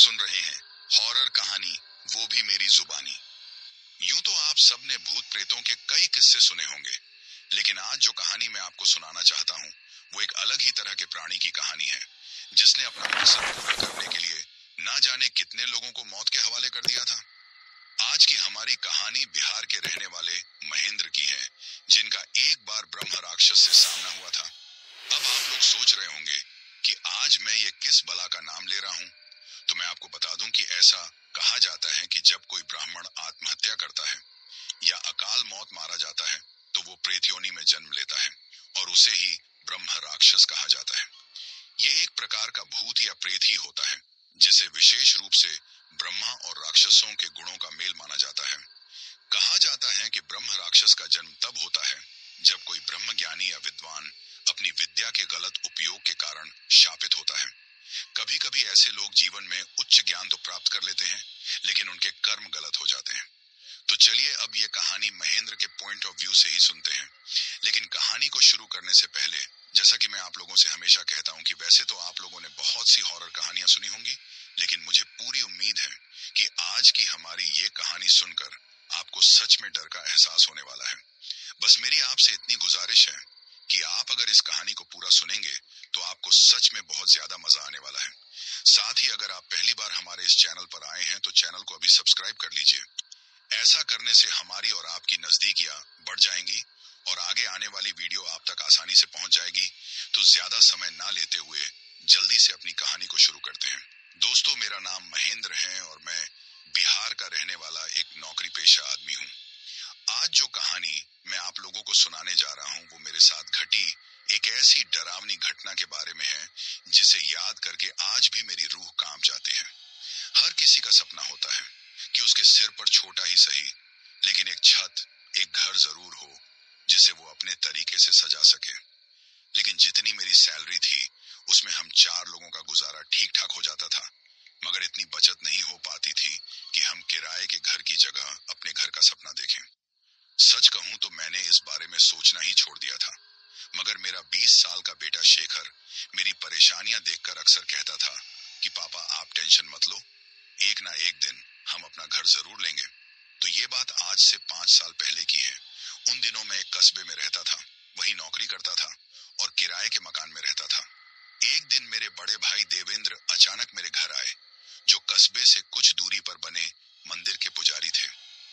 सुन रहे हैं हॉरर कहानी, वो भी मेरी जुबानी। यूं तो आप सबने भूत प्रेतों के कई किस्से सुने होंगे, लेकिन आज जो कहानी मैं आपको सुनाना चाहता हूँ वो एक अलग ही तरह के प्राणी की कहानी है, जिसने अपना मकसद पूरा करने के लिए ना जाने कितने लोगों को मौत के हवाले कर दिया था। आज की हमारी कहानी बिहार के रहने वाले महेंद्र की है, जिनका एक बार ब्रह्म राक्षस से सामना हुआ था। अब आप लोग सोच रहे होंगे कि आज मैं ये किस बला का नाम ले रहा हूँ। तो मैं आपको बता दूं कि ऐसा कहा जाता है कि जब कोई ब्राह्मण आत्महत्या करता है या अकाल मौत मारा जाता है तो वो प्रेत योनि में जन्म लेता है और उसे ही ब्रह्म राक्षस कहा जाता है। ये एक प्रकार का भूत या प्रेत ही होता है, जिसे विशेष रूप से ब्रह्मा और राक्षसों के गुणों का मेल माना जाता है। कहा जाता है कि ब्रह्म राक्षस का जन्म तब होता है जब कोई ब्रह्म ज्ञानी या विद्वान अपनी विद्या के गलत उपयोग के कारण शापित होता है। कभी कभी ऐसे लोग जीवन में उच्च ज्ञान तो प्राप्त कर लेते हैं, लेकिन उनके कर्म गलत हो जाते हैं। तो चलिए अब ये कहानी महेंद्र के पॉइंट ऑफ व्यू से ही सुनते हैं। लेकिन कहानी को शुरू करने से पहले, जैसा कि मैं आप लोगों से हमेशा कहता हूं कि वैसे तो आप लोगों ने बहुत सी हॉरर कहानियां सुनी होंगी, लेकिन मुझे पूरी उम्मीद है कि आज की हमारी ये कहानी सुनकर आपको सच में डर का एहसास होने वाला है। बस मेरी आपसे इतनी गुजारिश है कि आप अगर इस कहानी को पूरा सुनेंगे तो आपको सच में बहुत ज्यादा मजा आने वाला है। साथ ही अगर आप पहली बार हमारे इस चैनल पर आए हैं तो चैनल को अभी सब्सक्राइब कर लीजिए। ऐसा करने से हमारी और आपकी नजदीकियां बढ़ जाएंगी और आगे आने वाली वीडियो आप तक आसानी से पहुंच जाएगी। तो ज्यादा समय ना लेते हुए जल्दी से अपनी कहानी को शुरू करते हैं। दोस्तों, मेरा नाम महेंद्र है और मैं बिहार का रहने वाला एक नौकरी पेशा आदमी हूँ। आज जो कहानी मैं आप लोगों को सुनाने जा रहा हूँ वो मेरे साथ घटी एक ऐसी डरावनी घटना के बारे में है जिसे याद करके आज भी मेरी रूह कांप जाती है। हर किसी का सपना होता है कि उसके सिर पर छोटा ही सही, लेकिन एक छत, एक घर जरूर हो जिसे वो अपने तरीके से सजा सके। लेकिन जितनी मेरी सैलरी थी उसमें हम 4 लोगों का गुजारा ठीक ठाक हो जाता था, मगर इतनी बचत नहीं हो पाती थी कि हम किराए के घर की जगह अपने घर का सपना देखें। सच कहूं तो मैंने इस बारे में सोचना ही छोड़ दिया था, मगर मेरा 20 साल का बेटा शेखर मेरी परेशानियां देखकर अक्सर कहता था कि पापा आप टेंशन मत लो, एक ना एक दिन हम अपना घर जरूर लेंगे। तो ये बात आज से 5 साल पहले की है। उन दिनों मैं एक कस्बे में रहता था, वहीं नौकरी करता था और किराए के मकान में रहता था। एक दिन मेरे बड़े भाई देवेंद्र अचानक मेरे घर आए, जो कस्बे से कुछ दूरी पर बने मंदिर के पुजारी थे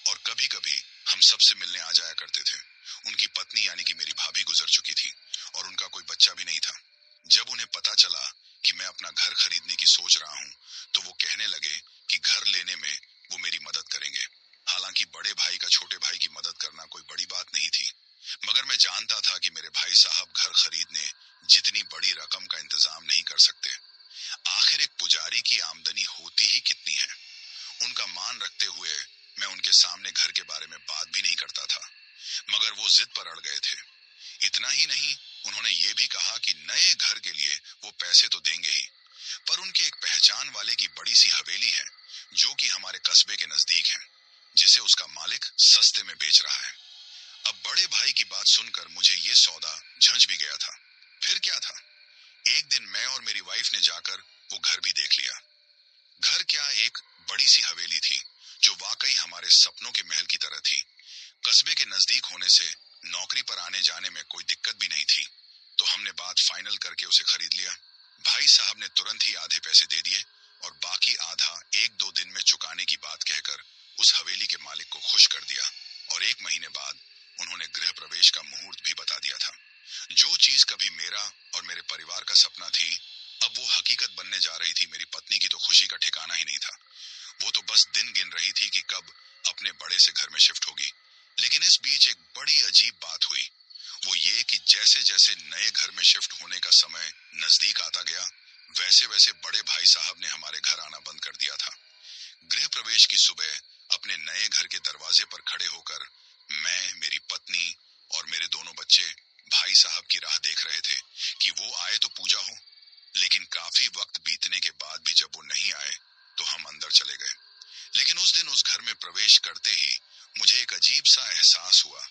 और कभी कभी हम सबसे मिलने आ जाया करते थे। उनकी पत्नी यानी कि मेरी भाभी गुजर चुकी थी और उनका कोई बच्चा भी नहीं था। जब उन्हें पता चला कि मैं अपना घर खरीदने की सोच रहा हूँ तो वो कहने लगे कि घर लेने में वो मेरी मदद करेंगे। हालांकि बड़े भाई का छोटे भाई की मदद करना कोई बड़ी बात नहीं थी, मगर मैं जानता था कि मेरे भाई साहब घर खरीदने जितनी बड़ी रकम का इंतजाम नहीं कर सकते। आखिर एक पुजारी की आमदनी होती ही कितनी है। उनका मान रखते हुए मैं उनके सामने घर के बारे में बात भी नहीं करता था, मगर वो जिद पर अड़ गए थे। इतना ही नहीं, उन्होंने ये भी कहा कि नए घर के लिए वो पैसे तो देंगे ही, पर उनके एक पहचान वाले की बड़ी सी हवेली है जो कि हमारे कस्बे के नजदीक है, जिसे उसका मालिक सस्ते में बेच रहा है। अब बड़े भाई की बात सुनकर मुझे ये सौदा झंझ भी गया था। फिर क्या था, एक दिन मैं और मेरी वाइफ ने जाकर वो घर भी देख लिया। घर क्या, एक बड़ी सी हवेली थी जो वाकई हमारे सपनों के महल की तरह थी। कस्बे के नजदीक होने से नौकरी पर आने जाने में कोई दिक्कत भी नहीं थी, तो हमने बात फाइनल करके उसे खरीद लिया। भाई साहब ने तुरंत ही आधे पैसे दे दिए और बाकी आधा 1-2 दिन में चुकाने की बात कहकर उस हवेली के मालिक को खुश कर दिया और 1 महीने बाद उन्होंने गृह प्रवेश का मुहूर्त भी बता दिया था। जो चीज कभी मेरा और मेरे परिवार का सपना थी, अब वो हकीकत बनने जा रही थी। मेरी पत्नी की तो खुशी का ठिकाना ही नहीं था। वो तो बस दिन गिन रही थी कि कब अपने बड़े से घर में शिफ्ट होगी। लेकिन इस बीच एक बड़ी अजीब बात हुई, वो ये कि जैसे जैसे नए घर में शिफ्ट होने का समय नजदीक आता गया, वैसे वैसे बड़े भाई साहब ने हमारे घर आना बंद कर दिया था। गृह प्रवेश की सुबह अपने नए घर के दरवाजे पर खड़े होकर मैं, मेरी पत्नी और मेरे दोनों बच्चे भाई साहब की राह देख रहे थे कि वो आए तो पूजा हो। लेकिन काफी वक्त बीतने के बाद भी जब वो नहीं आए तो हम अंदर चले गए। लेकिन उस दिन उस घर में प्रवेश करते ही मुझे एक अजीब सा एहसास हुआ।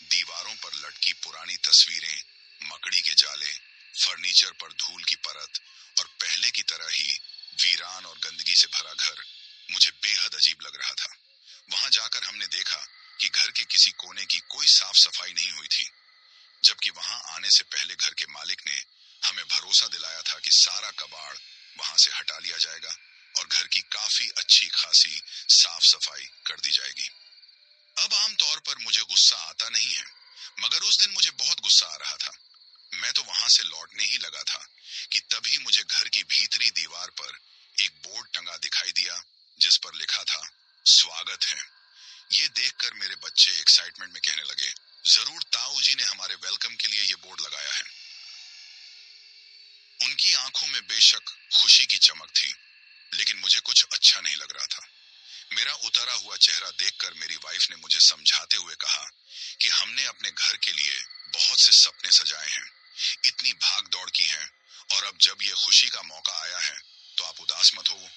दीवारों पर लटकी पुरानी तस्वीरें, मकड़ी के जाले, फर्नीचर पर धूल की परत और पहले की तरह ही वीरान और गंदगी से भरा घर मुझे बेहद अजीब लग रहा था। वहां जाकर हमने देखा कि घर के किसी कोने की कोई साफ सफाई नहीं हुई थी, जबकि वहां आने से पहले घर के मालिक ने हमें भरोसा दिलाया था कि सारा कबाड़ वहां से हटा लिया जाएगा और घर की काफी अच्छी खासी साफ सफाई कर दी जाएगी। अब आमतौर पर मुझे गुस्सा आता नहीं है, मगर उस दिन मुझे बहुत गुस्सा आ रहा था। मैं तो वहां से लौटने ही लगा था कि तभी मुझे घर की भीतरी दीवार पर एक बोर्ड टंगा दिखाई दिया जिस पर लिखा था, स्वागत है। ये देखकर मेरे बच्चे एक्साइटमेंट में कहने लगे, जरूर ताऊ जी ने हमारे वेलकम के लिए ये बोर्ड लगाया है। उनकी आंखों में बेशक खुशी की चमक थी, लेकिन मुझे कुछ अच्छा नहीं लग रहा था। मेरा उतरा हुआ चेहरा देखकर मेरी वाइफ ने मुझे समझाते हुए कहा कि हमने अपने घर के लिए बहुत से सपने सजाए हैं, इतनी भाग दौड़ की है, और अब जब ये खुशी का मौका आया है तो आप उदास मत हो।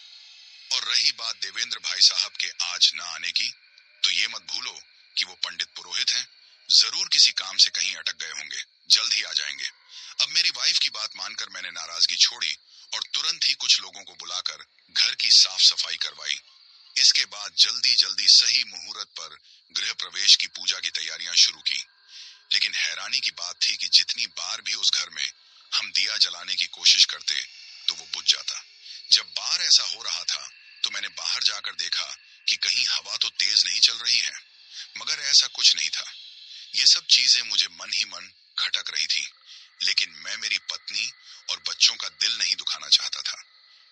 और रही बात देवेंद्र भाई साहब के आज न आने की, तो ये मत भूलो कि वो पंडित पुरोहित हैं, जरूर किसी काम से कहीं अटक गए होंगे, जल्द ही आ जाएंगे। अब मेरी वाइफ की बात मानकर मैंने नाराजगी छोड़ी और तुरंत ही कुछ लोगों को बुलाकर घर की साफ सफाई करवाई। इसके बाद जल्दी जल्दी सही मुहूर्त पर गृह प्रवेश की पूजा की तैयारियां शुरू की। लेकिन हैरानी की बात थी कि जितनी बार भी उस घर में हम दिया जलाने की कोशिश करते तो वो बुझ जाता। जब बार ऐसा हो रहा था तो मैंने बाहर जाकर देखा कि कहीं हवा तो तेज नहीं चल रही है, मगर ऐसा कुछ नहीं था। ये सब चीजें मुझे मन ही मन खटक रही थी, लेकिन मैं मेरी पत्नी और बच्चों का दिल नहीं दुखाना चाहता था।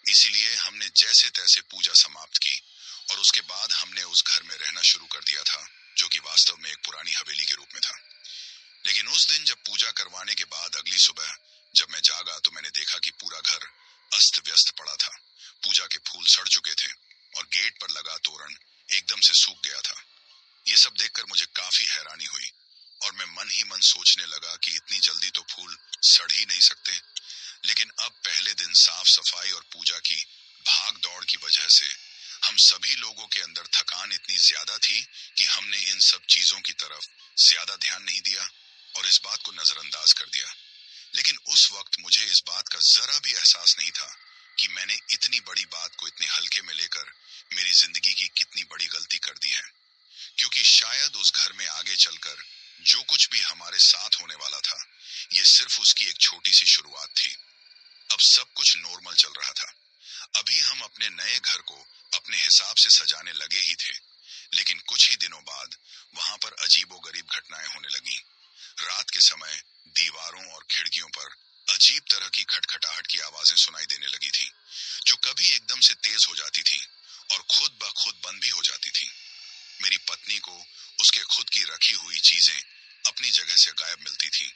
इसीलिए हमने जैसे तैसे पूजा समाप्त की और उसके बाद हमने उस घर में रहना शुरू कर दिया था, जो कि वास्तव में एक पुरानी हवेली के रूप में था। लेकिन उस दिन जब पूजा करवाने के बाद अगली सुबह जब मैं जागा तो मैंने देखा कि पूरा घर अस्त व्यस्त पड़ा था। पूजा के फूल सड़ चुके थे और गेट पर लगा तोरण एकदम से सूख गया था। ये सब देखकर मुझे काफी हैरानी हुई और मैं मन ही मन सोचने लगा कि इतनी जल्दी तो फूल सड़ ही नहीं सकते। लेकिन अब पहले दिन साफ सफाई और पूजा की भाग दौड़ की वजह से हम सभी लोगों के अंदर थकान इतनी ज्यादा थी कि हमने इन सब चीजों की तरफ ज्यादा ध्यान नहीं दिया और इस बात को नजरअंदाज कर दिया। लेकिन उस वक्त मुझे इस बात का जरा भी एहसास नहीं था कि मैंने इतनी बड़ी बात को इतने हल्के में लेकर मेरी जिंदगी की कितनी बड़ी गलती कर दी है, क्योंकि शायद उस घर में आगे चलकर जो कुछ भी हमारे साथ होने वाला था, ये सिर्फ उसकी एक छोटी सी शुरुआत थी। अब सब कुछ नॉर्मल चल रहा था। अभी हम अपने नए घर को अपने हिसाब से सजाने लगे ही थे, लेकिन कुछ ही दिनों बाद वहां पर अजीबोगरीब घटनाएं होने लगी। रात के समय दीवारों और खिड़कियों पर अजीब तरह की खटखटाहट की आवाजें सुनाई देने लगी थी, जो कभी एकदम से तेज हो जाती थी और खुद ब खुद बंद भी हो जाती थी। मेरी पत्नी को उसके खुद की रखी हुई चीजें अपनी जगह से गायब मिलती थी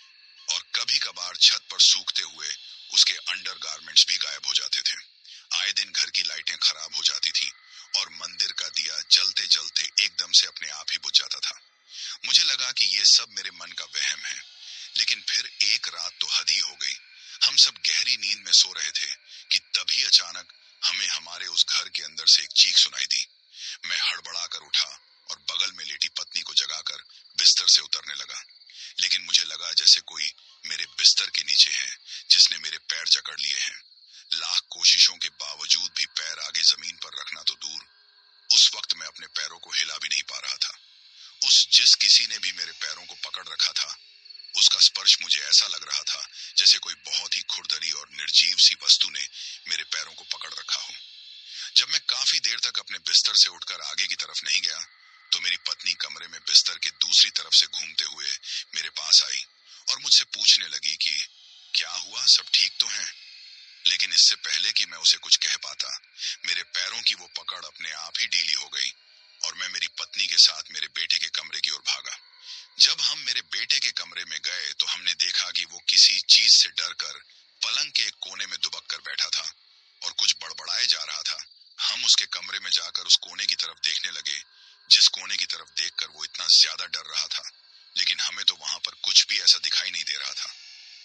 और कभी कभार छत पर सूखते हुए उसके अंडरगारमेंट्स भी गायब हो जाते थे। आए दिन घर की लाइटें खराब हो जाती थी और मंदिर का दिया जलते जलते एकदम से अपने आप ही बुझ जाता था। मुझे लगा कि ये सब मेरे मन का वहम है, लेकिन फिर एक रात तो हद ही हो गई। हम सब गहरी नींद में सो रहे थे कि तभी अचानक हमें हमारे उस घर के अंदर से एक चीख सुनाई दी। मैं हड़बड़ाकर उठा और बगल में लेटी पत्नी को जगाकर बिस्तर से उतरने लगा, लेकिन मुझे लगा जैसे कोई मेरे बिस्तर के नीचे है जिसने मेरे पैर जकड़ लिए हैं। लाख कोशिशों के बावजूद भी पैर आगे जमीन पर रखना तो दूर, उस वक्त मैं अपने पैरों को हिला भी नहीं पा रहा था। उस जिस किसी ने भी मेरे पैरों को पकड़ रखा था, उसका स्पर्श मुझे ऐसा लग रहा था जैसे कोई बहुत ही खुरदरी और निर्जीव सी वस्तु ने मेरे पैरों को पकड़ रखा हो। जब मैं काफी देर तक अपने बिस्तर से उठकर आगे की तरफ नहीं गया, तो मेरी पत्नी कमरे में बिस्तर के दूसरी तरफ से घूमते हुए मेरे पास आई और मुझसे पूछने लगी कि क्या हुआ, सब ठीक तो है। लेकिन इससे पहले कि मैं उसे कुछ कह पाता, मेरे पैरों की वो पकड़ अपने आप ही ढीली हो गई और मैं मेरी पत्नी के साथ मेरे बेटे के कमरे की ओर भागा। जब हम मेरे बेटे के कमरे में गए तो हमने देखा कि वो किसी चीज से डरकर पलंग के एक कोने में दुबक कर बैठा था और कुछ बड़बड़ाए जा रहा था। हम उसके कमरे में जाकर उस कोने की तरफ देखने लगे, जिस कोने की तरफ देखकर वो इतना ज्यादा डर रहा था, लेकिन हमें तो वहां पर कुछ भी ऐसा दिखाई नहीं दे रहा था।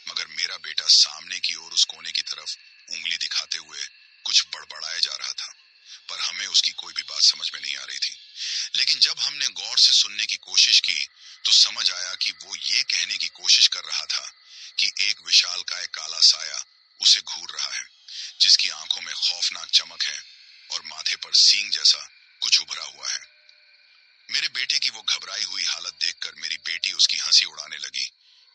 मगर मेरा बेटा सामने की ओर उस कोने की तरफ उंगली दिखाते हुए कुछ बड़बड़ाए जा रहा था, पर हमें उसकी कोई भी बात समझ में नहीं आ रही थी। लेकिन जब हमने गौर से सुनने की कोशिश की तो समझ आया कि वो ये कहने की कोशिश कर रहा था कि एक विशालकाय काला साया उसे घूर रहा है, जिसकी आंखों में खौफनाक चमक है और माथे पर सींग जैसा कुछ उभरा हुआ है। मेरे बेटे की वो घबराई हुई हालत देखकर मेरी बेटी उसकी हंसी उड़ाने लगी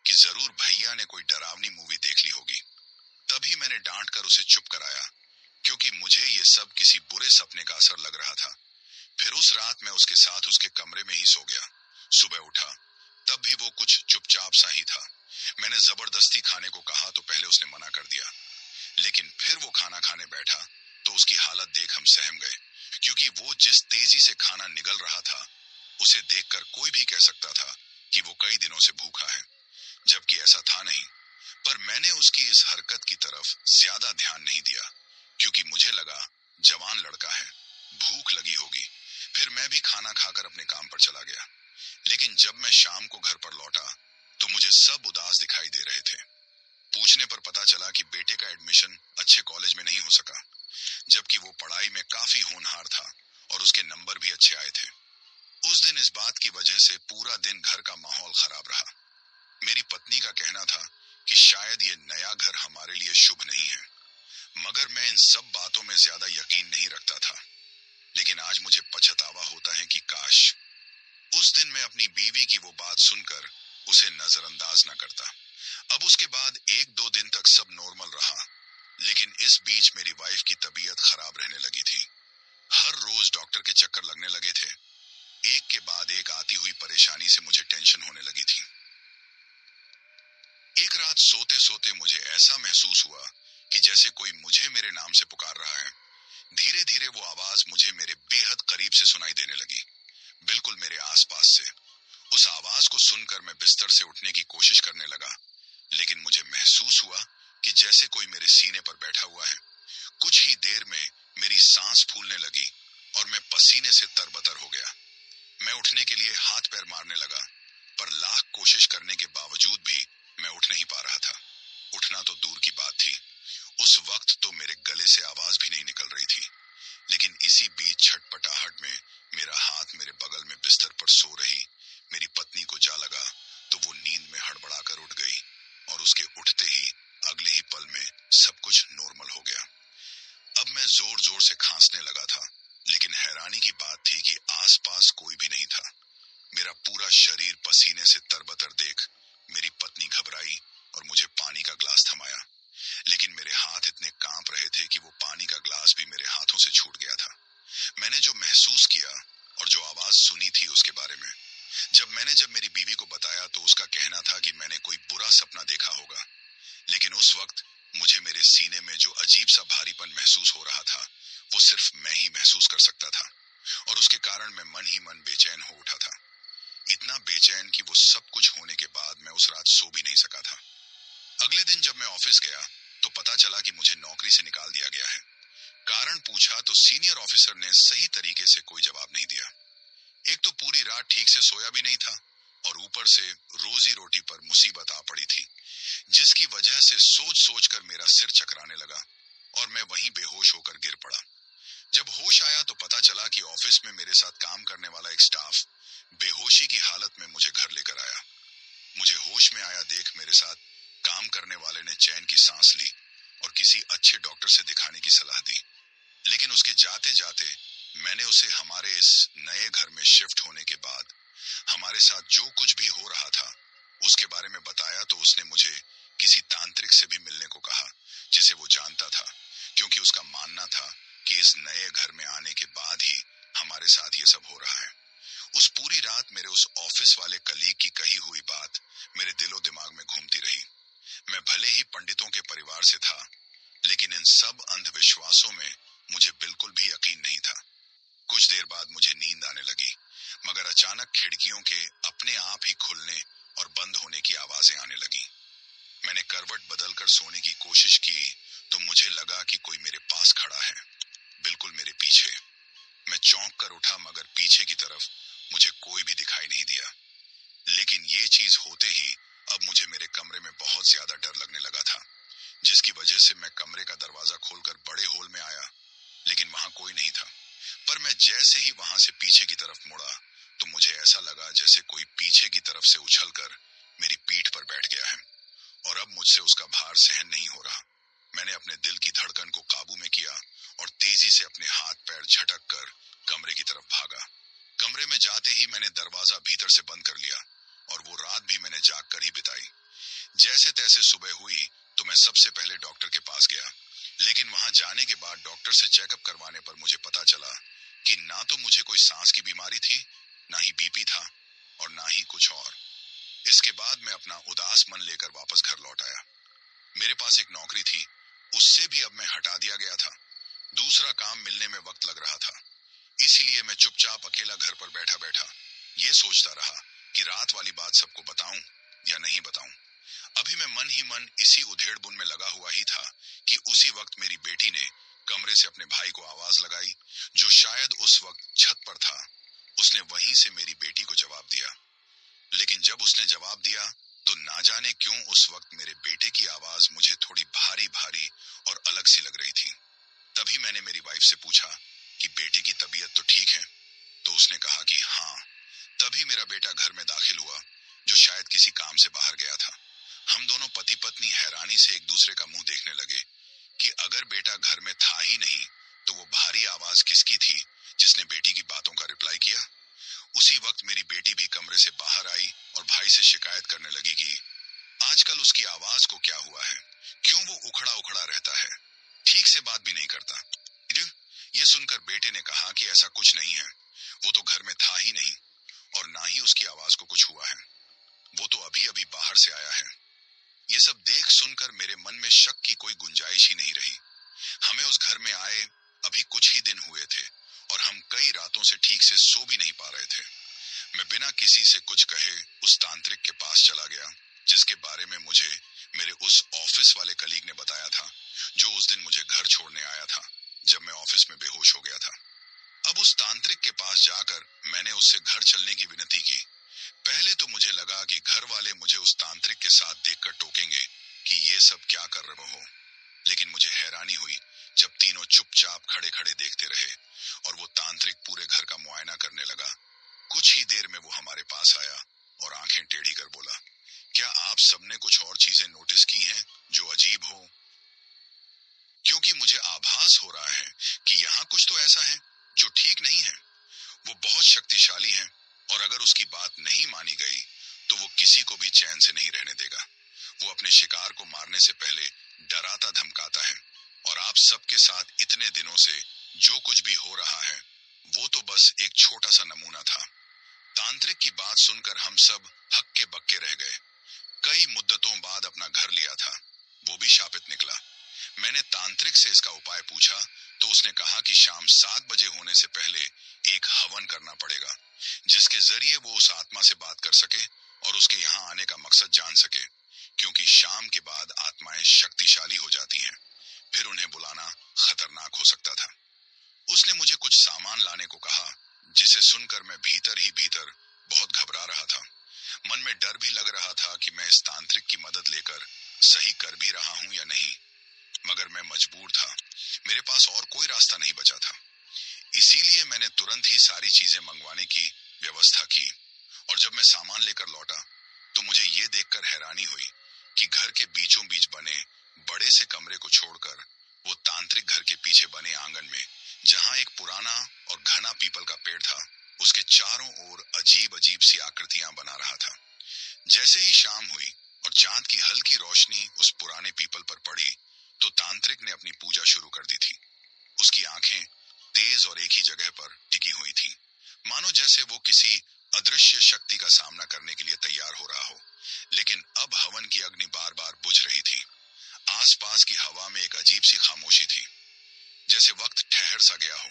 कि जरूर भैया ने कोई डरावनी मूवी देख ली होगी। तभी मैंने डांट कर उसे चुप कराया, क्योंकि मुझे ये सब किसी बुरे सपने का असर लग रहा था। फिर उस रात मैं उसके साथ उसके कमरे में ही सो गया। सुबह उठा तब भी वो कुछ चुपचाप सा ही था। मैंने जबरदस्ती खाने को कहा तो पहले उसने मना कर दिया, लेकिन फिर वो खाना खाने बैठा तो उसकी हालत देख हम सहम गए, क्योंकि वो जिस तेजी से खाना निगल रहा था उसे देखकर कोई भी कह सकता था कि वो कई दिनों से भूखा है, जबकि ऐसा था नहीं। पर मैंने उसकी इस हरकत की तरफ ज्यादा ध्यान नहीं दिया, क्योंकि मुझे लगा जवान लड़का है, भूख लगी होगी। फिर मैं भी खाना खाकर अपने काम पर चला गया। लेकिन जब मैं शाम को घर पर लौटा तो मुझे सब उदास दिखाई दे रहे थे। पूछने पर पता चला कि बेटे का एडमिशन अच्छे कॉलेज में नहीं हो सका, जबकि वो पढ़ाई में काफी होनहार था और उसके नंबर भी अच्छे आए थे। उस दिन इस बात की वजह से पूरा दिन घर का माहौल खराब रहा। मेरी पत्नी का कहना था कि शायद ये नया घर हमारे लिए शुभ नहीं है, मगर मैं इन सब बातों में ज्यादा यकीन नहीं रखता था। लेकिन आज मुझे पछतावा होता है कि काश उस दिन मैं अपनी बीवी की वो बात सुनकर उसे नजरअंदाज न करता। अब उसके बाद एक दो दिन तक सब नॉर्मल रहा, लेकिन इस बीच मेरी वाइफ की तबीयत खराब रहने लगी थी। हर रोज डॉक्टर के चक्कर लगने लगे थे। एक के बाद एक आती हुई परेशानी से मुझे टेंशन होने लगी थी। एक रात सोते सोते मुझे ऐसा महसूस हुआ कि जैसे कोई मुझे मेरे नाम से पुकार रहा है। धीरे धीरे वो आवाज मुझे मेरे बेहद करीब से सुनाई देने लगी, बिल्कुल मेरे आसपास से। उस आवाज को सुनकर मैं बिस्तर से उठने की कोशिश करने लगा, लेकिन मुझे महसूस हुआ कि जैसे कोई मेरे सीने पर बैठा हुआ है। कुछ ही देर में मेरी सांस फूलने लगी और मैं पसीने से तरबतर हो गया। मैं उठने के लिए हाथ पैर मारने लगा, पर लाख कोशिश करने के बावजूद भी मैं उठ नहीं पा रहा था। उठना तो दूर की बात थी, उस वक्त तो मेरे गले से आवाज भी नहीं निकल रही थी। लेकिन इसी बीच छटपटाहट में मेरा हाथ मेरे बगल में बिस्तर पर सो रही मेरी पत्नी को जा लगा, तो वो नींद में हड़बड़ाकर उठ गई और उसके उठते ही अगले ही पल में सब कुछ नॉर्मल हो गया। अब मैं जोर जोर से खांसने लगा था, लेकिन हैरानी की बात थी कि आसपास कोई भी नहीं था। मेरा पूरा शरीर पसीने से तरबतर देख मेरी पत्नी घबराई और मुझे पानी का ग्लास थमाया, लेकिन मेरे हाथ इतने कांप रहे थे कि वो पानी का ग्लास भी मेरे हाथों से छूट गया था। मैंने जो महसूस किया और जो आवाज सुनी थी उसके बारे में जब मेरी बीवी को बताया तो उसका कहना था कि मैंने कोई बुरा सपना देखा होगा। लेकिन उस वक्त मुझे मेरे सीने में जो अजीब सा भारीपन महसूस हो रहा था वो सिर्फ मैं ही महसूस कर सकता था, और उसके कारण मैं मन ही मन बेचैन हो उठा था। इतना बेचैन कि वो सब कुछ होने के बाद मैं उस रात सो भी नहीं सका था। अगले दिन जब मैं ऑफिस गया तो पता चला कि मुझे नौकरी से निकाल दिया गया है। कारण पूछा तो सीनियर ऑफिसर ने सही तरीके से कोई जवाब नहीं दिया। एक तो पूरी रात ठीक से सोया भी नहीं था, और ऊपर से रोजी रोटी पर मुसीबत आ पड़ी थी, जिसकी वजह से सोच सोच कर मेरा सिर चकराने लगा और मैं वहीं बेहोश होकर गिर पड़ा। जब होश आया तो पता चला कि ऑफिस में मेरे साथ काम करने वाला एक स्टाफ बेहोशी की हालत में मुझे घर लेकर आया। मुझे होश में आया देख मेरे साथ काम करने वाले ने चैन की सांस ली और किसी अच्छे डॉक्टर से दिखाने की सलाह दी। लेकिन उसके जाते जाते मैंने उसे हमारे इस नए घर में शिफ्ट होने के बाद हमारे साथ जो कुछ भी हो रहा था उसके बारे में बताया, तो उसने मुझे किसी तांत्रिक से भी मिलने को कहा जिसे वो जानता था, क्योंकि उसका मानना था कि इस नए घर में आने के बाद ही हमारे साथ ये सब हो रहा है। उस पूरी रात मेरे उस ऑफिस वाले कलीग की कही हुई बात मेरे दिलो दिमाग में घूमती रही। मैं भले ही पंडितों के परिवार से था, लेकिन इन सब अंधविश्वासों में मुझे बिल्कुल भी यकीन नहीं था। कुछ देर बाद मुझे नींद आने लगी, मगर अचानक खिड़कियों के अपने आप ही खुलने और बंद होने की आवाजें आने लगी। मैंने करवट बदलकर सोने की कोशिश की तो मुझे लगा कि कोई मेरे पास खड़ा है, बिल्कुल मेरे पीछे। मैं चौंक कर उठा, मगर पीछे की तरफ मुझे कोई भी दिखाई नहीं दिया। लेकिन ये चीज होते ही अब मुझे मेरे कमरे में बहुत ज्यादा डर लगने लगा था, जिसकी वजह से मैं कमरे का दरवाजा खोलकर बड़े हॉल में आया, लेकिन वहां कोई नहीं था। पर मैं जैसे ही वहां से पीछे की तरफ मुड़ा तो मुझे ऐसा लगा जैसे कोई पीछे की तरफ से उछलकर मेरी पीठ पर बैठ गया है और अब मुझसे उसका भार सहन नहीं हो रहा। मैंने अपने दिल की धड़कन को काबू में किया और तेजी से अपने हाथ पैर झटक कर कमरे की तरफ भागा। कमरे में जाते ही मैंने दरवाजा भीतर से बंद कर लिया और वो रात भी मैंने जाग कर ही बिताई। जैसे तैसे सुबह हुई तो मैं सबसे पहले डॉक्टर के पास गया, लेकिन वहां जाने के बाद डॉक्टर से चेकअप करवाने पर मुझे पता चला कि ना तो मुझे कोई सांस की बीमारी थी, ना ही बीपी था और ना ही कुछ और। इसके बाद मैं अपना उदास मन लेकर वापस घर लौट आया। मेरे पास एक नौकरी थी, उससे भी अब मैं हटा दिया गया था। दूसरा काम मिलने में वक्त लग रहा था, इसीलिए मैं चुपचाप अकेला घर पर बैठा बैठा ये सोचता रहा कि रात वाली बात सबको बताऊं या नहीं बताऊं। अभी मैं मन ही मन इसी उधेड़-बुन में लगा हुआ ही था कि उसी वक्त मेरी बेटी ने कमरे से अपने भाई को आवाज लगाई, जो शायद उस वक्त छत पर था। उसने वहीं से मेरी बेटी को जवाब दिया, लेकिन जब उसने जवाब दिया तो ना जाने क्यों उस वक्त मेरे बेटे की आवाज मुझे थोड़ी भारी भारी और अलग सी लग रही थी। तभी मैंने मेरी वाइफ से पूछा कि बेटे की तबीयत तो ठीक है? तो उसने कहा कि हाँ। तभी मेरा बेटा घर में दाखिल हुआ, जो शायद किसी काम से बाहर गया था। हम दोनों पति पत्नी हैरानी से एक दूसरे का मुंह देखने लगे कि अगर बेटा घर में था ही नहीं तो वो भारी आवाज किसकी थी जिसने बेटी की बातों का रिप्लाई किया। उसी वक्त मेरी बेटी भी कमरे से बाहर आई और भाई से शिकायत करने लगी कि आजकल उसकी आवाज को क्या हुआ है, क्यों वो उखड़ा उखड़ा रहता है, ठीक से बात भी नहीं करता। ये सुनकर बेटे ने कहा कि ऐसा कुछ नहीं है, वो तो घर में था ही नहीं और ना ही उसकी आवाज को कुछ हुआ है, वो तो अभी अभी बाहर से आया है। ये सब देख सुनकर मेरे मन में शक की कोई गुंजाइश ही नहीं रही। हमें उस घर में आए अभी कुछ ही दिन हुए थे और हम कई रातों से ठीक से सो भी नहीं पा रहे थे। मैं बिना किसी से कुछ कहे उस तांत्रिक के पास चला गया, जिसके बारे में मुझे मेरे उस ऑफिस वाले कलीग ने बताया था, जो उस दिन मुझे घर छोड़ने आया था जब मैं ऑफिस में बेहोश हो गया था। अब उस तांत्रिक के पास जाकर मैंने उससे घर चलने की विनती की। पहले तो मुझे लगा कि घर वाले मुझे उस तांत्रिक के साथ देखकर टोकेंगे कि ये सब क्या कर रहे हो, लेकिन मुझे हैरानी हुई जब तीनों चुपचाप खड़े खड़े देखते रहे और वो तांत्रिक पूरे घर का मुआयना करने लगा। कुछ ही देर में वो हमारे पास आया और आंखें टेढ़ी कर बोला, क्या आप सबने कुछ और चीजें नोटिस की हैं जो अजीब हो? क्योंकि मुझे आभास हो रहा है कि यहाँ कुछ तो ऐसा है जो ठीक नहीं है। वो बहुत शक्तिशाली है और अगर उसकी बात नहीं मानी गई तो वो किसी को भी चैन से नहीं रहने देगा। वो अपने शिकार को मारने से पहले डराता धमकाता है और आप सबके साथ इतने दिनों से जो कुछ भी हो रहा है वो तो बस एक छोटा सा नमूना था। तांत्रिक की बात सुनकर हम सब हक्के बक्के रह गए। कई मुद्दतों बाद अपना घर लिया था, वो भी शापित निकला। मैंने तांत्रिक से इसका उपाय पूछा तो उसने कहा कि शाम 7 बजे होने से पहले एक हवन करना पड़ेगा, जिसके जरिए वो उस आत्मा से बात कर सके और उसके यहाँ आने का मकसद जान सके, क्योंकि शाम के बाद आत्माएं शक्तिशाली हो जाती हैं, फिर उन्हें बुलाना खतरनाक हो सकता था। उसने मुझे कुछ सामान लाने को कहा, जिसे सुनकर मैं भीतर ही भीतर बहुत घबरा रहा था। मन में डर भी लग रहा था कि मैं इस तांत्रिक की मदद लेकर सही कर भी रहा हूं या नहीं, मगर मैं मजबूर था, मेरे पास और कोई रास्ता नहीं बचा था। इसीलिए मैंने तुरंत ही सारी चीजें मंगवाने की व्यवस्था की और जब मैं सामान लेकर लौटा तो मुझे ये देखकर हैरानी हुई कि घर के बीचों बीच बने बड़े से कमरे को छोड़कर वो तांत्रिक घर के पीछे बने आंगन में, जहां एक पुराना और घना पीपल का पेड़ था, उसके चारों ओर अजीब अजीब सी आकृतियां बना रहा था। जैसे ही शाम हुई और चांद की हल्की रोशनी उस पुराने पीपल पर पड़ी तो तांत्रिक ने अपनी पूजा शुरू कर दी थी। उसकी आंखें तेज और एक ही जगह पर टिकी हुई थीं, मानो जैसे वो किसी अदृश्य शक्ति का सामना करने के लिए तैयार हो रहा हो। लेकिन अब हवन की अग्नि बार बार बुझ रही थी। आसपास की हवा में एक अजीब सी खामोशी थी, जैसे वक्त ठहर सा गया हो।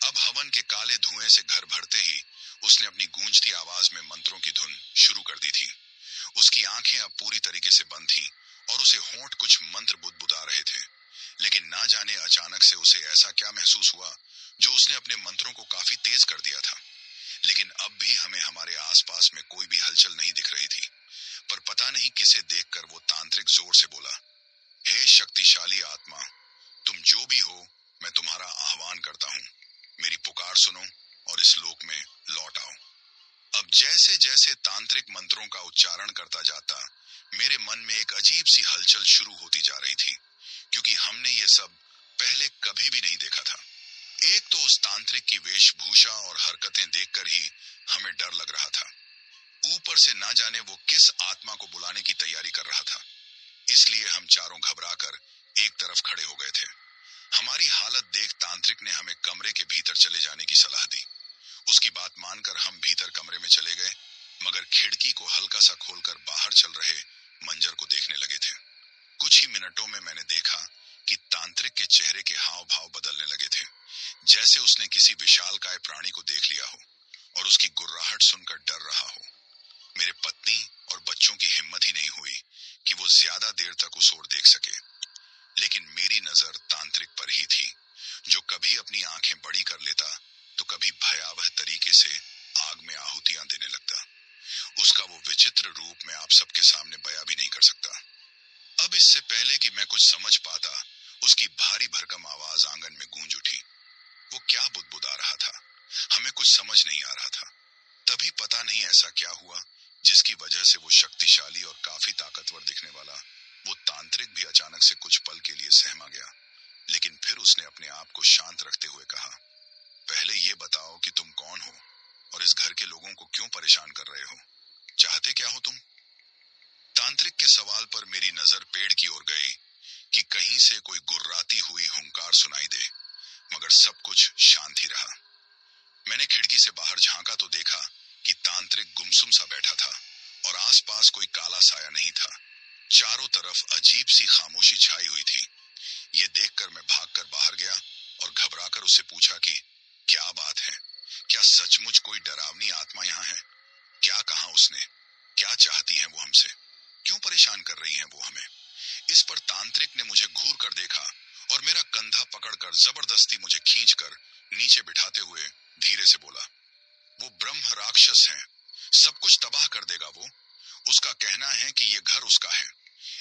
अब हवन के काले धुएं से घर भरते ही उसने अपनी गूंजती आवाज में मंत्रों की धुन शुरू कर दी थी। उसकी आंखें अब पूरी तरीके से बंद थीं और उसे होंठ कुछ मंत्र बुदबुदा रहे थे, लेकिन ना जाने अचानक से उसे ऐसा क्या महसूस हुआ जो उसने अपने मंत्रों को काफी तेज कर दिया था। लेकिन अब भी हमें हमारे आसपास में कोई भी हलचल नहीं दिख रही थी। पर पता नहीं किसे देखकर वो तांत्रिक जोर से बोला, हे शक्तिशाली आत्मा, तुम जो भी हो, मैं तुम्हारा आह्वान करता हूँ, मेरी पुकार सुनो और इस लोक में लौट आओ। अब जैसे जैसे तांत्रिक मंत्रों का उच्चारण करता जाता, मेरे मन में एक अजीब सी हलचल शुरू होती जा रही थी, क्योंकि हमने ये सब पहले कभी भी नहीं देखा था। एक तो उस तांत्रिक की वेशभूषा और हरकतें देखकर ही हमें डर लग रहा था। ऊपर से ना जाने वो किस आत्मा को बुलाने की तैयारी कर रहा था। इसलिए हम चारों घबराकर एक तरफ खड़े हो गए थे। हमारी हालत देख तांत्रिक ने हमें कमरे के भीतर चले जाने की सलाह दी। उसकी बात मानकर हम भीतर कमरे में चले गए, मगर खिड़की को हल्का सा खोलकर बाहर चल रहे मंजर को देखने लगे थे। कुछ ही मिनटों में मैंने देखा कि तांत्रिक के चेहरे के हाव भाव बदलने लगे थे, जैसे उसने किसी विशालकाय प्राणी को देख लिया हो और उसकी गुर्राहट सुनकर डर रहा हो। मेरे पत्नी और बच्चों की हिम्मत ही नहीं हुई कि वो ज्यादा देर तक उस ओर देख सके, लेकिन मेरी नजर तांत्रिक पर ही थी, जो कभी अपनी आंखें बड़ी कर लेता तो कभी भयावह तरीके से आग में आहुतियां देने लगता। उसका वो विचित्र रूप मैं आप सबके सामने बयां भी नहीं कर सकता। अब इससे पहले कि मैं कुछ समझ पाता, उसकी भारी भरकम आवाज आंगन में गूंज उठी। वो क्या बुदबुदा रहा था, हमें कुछ समझ नहीं आ रहा था। तभी पता नहीं ऐसा क्या हुआ जिसकी वजह से वो शक्तिशाली और काफी ताकतवर दिखने वाला वो तांत्रिक भी अचानक से कुछ पल के लिए सहमा गया। लेकिन फिर उसने अपने आप को शांत रखते हुए कहा, पहले ये बताओ कि तुम कौन हो और इस घर के लोगों को क्यों परेशान कर रहे हो? चाहते क्या हो तुम? तांत्रिक के सवाल पर मेरी नजर पेड़ की ओर गई कि कहीं से कोई गुर्राती हुई हुंकार सुनाई दे, मगर सब कुछ शांत ही रहा। मैंने खिड़की से बाहर झांका तो देखा कि तांत्रिक गुमसुम सा बैठा था और आसपास कोई काला साया नहीं था। चारों तरफ अजीब सी खामोशी छाई हुई थी। ये देखकर मैं भागकर बाहर गया और घबराकर उससे पूछा कि क्या बात है? क्या सचमुच कोई डरावनी आत्मा यहाँ है? क्या कहा उसने? क्या चाहती है वो हमसे? क्यों परेशान कर रही है वो हमें? इस पर तांत्रिक ने मुझे घूर कर देखा और मेरा कंधा पकड़कर जबरदस्ती मुझे खींचकर नीचे बिठाते हुए धीरे से बोला, वो ब्रह्म राक्षस है, सब कुछ तबाह कर देगा वो। उसका कहना है कि ये घर उसका है,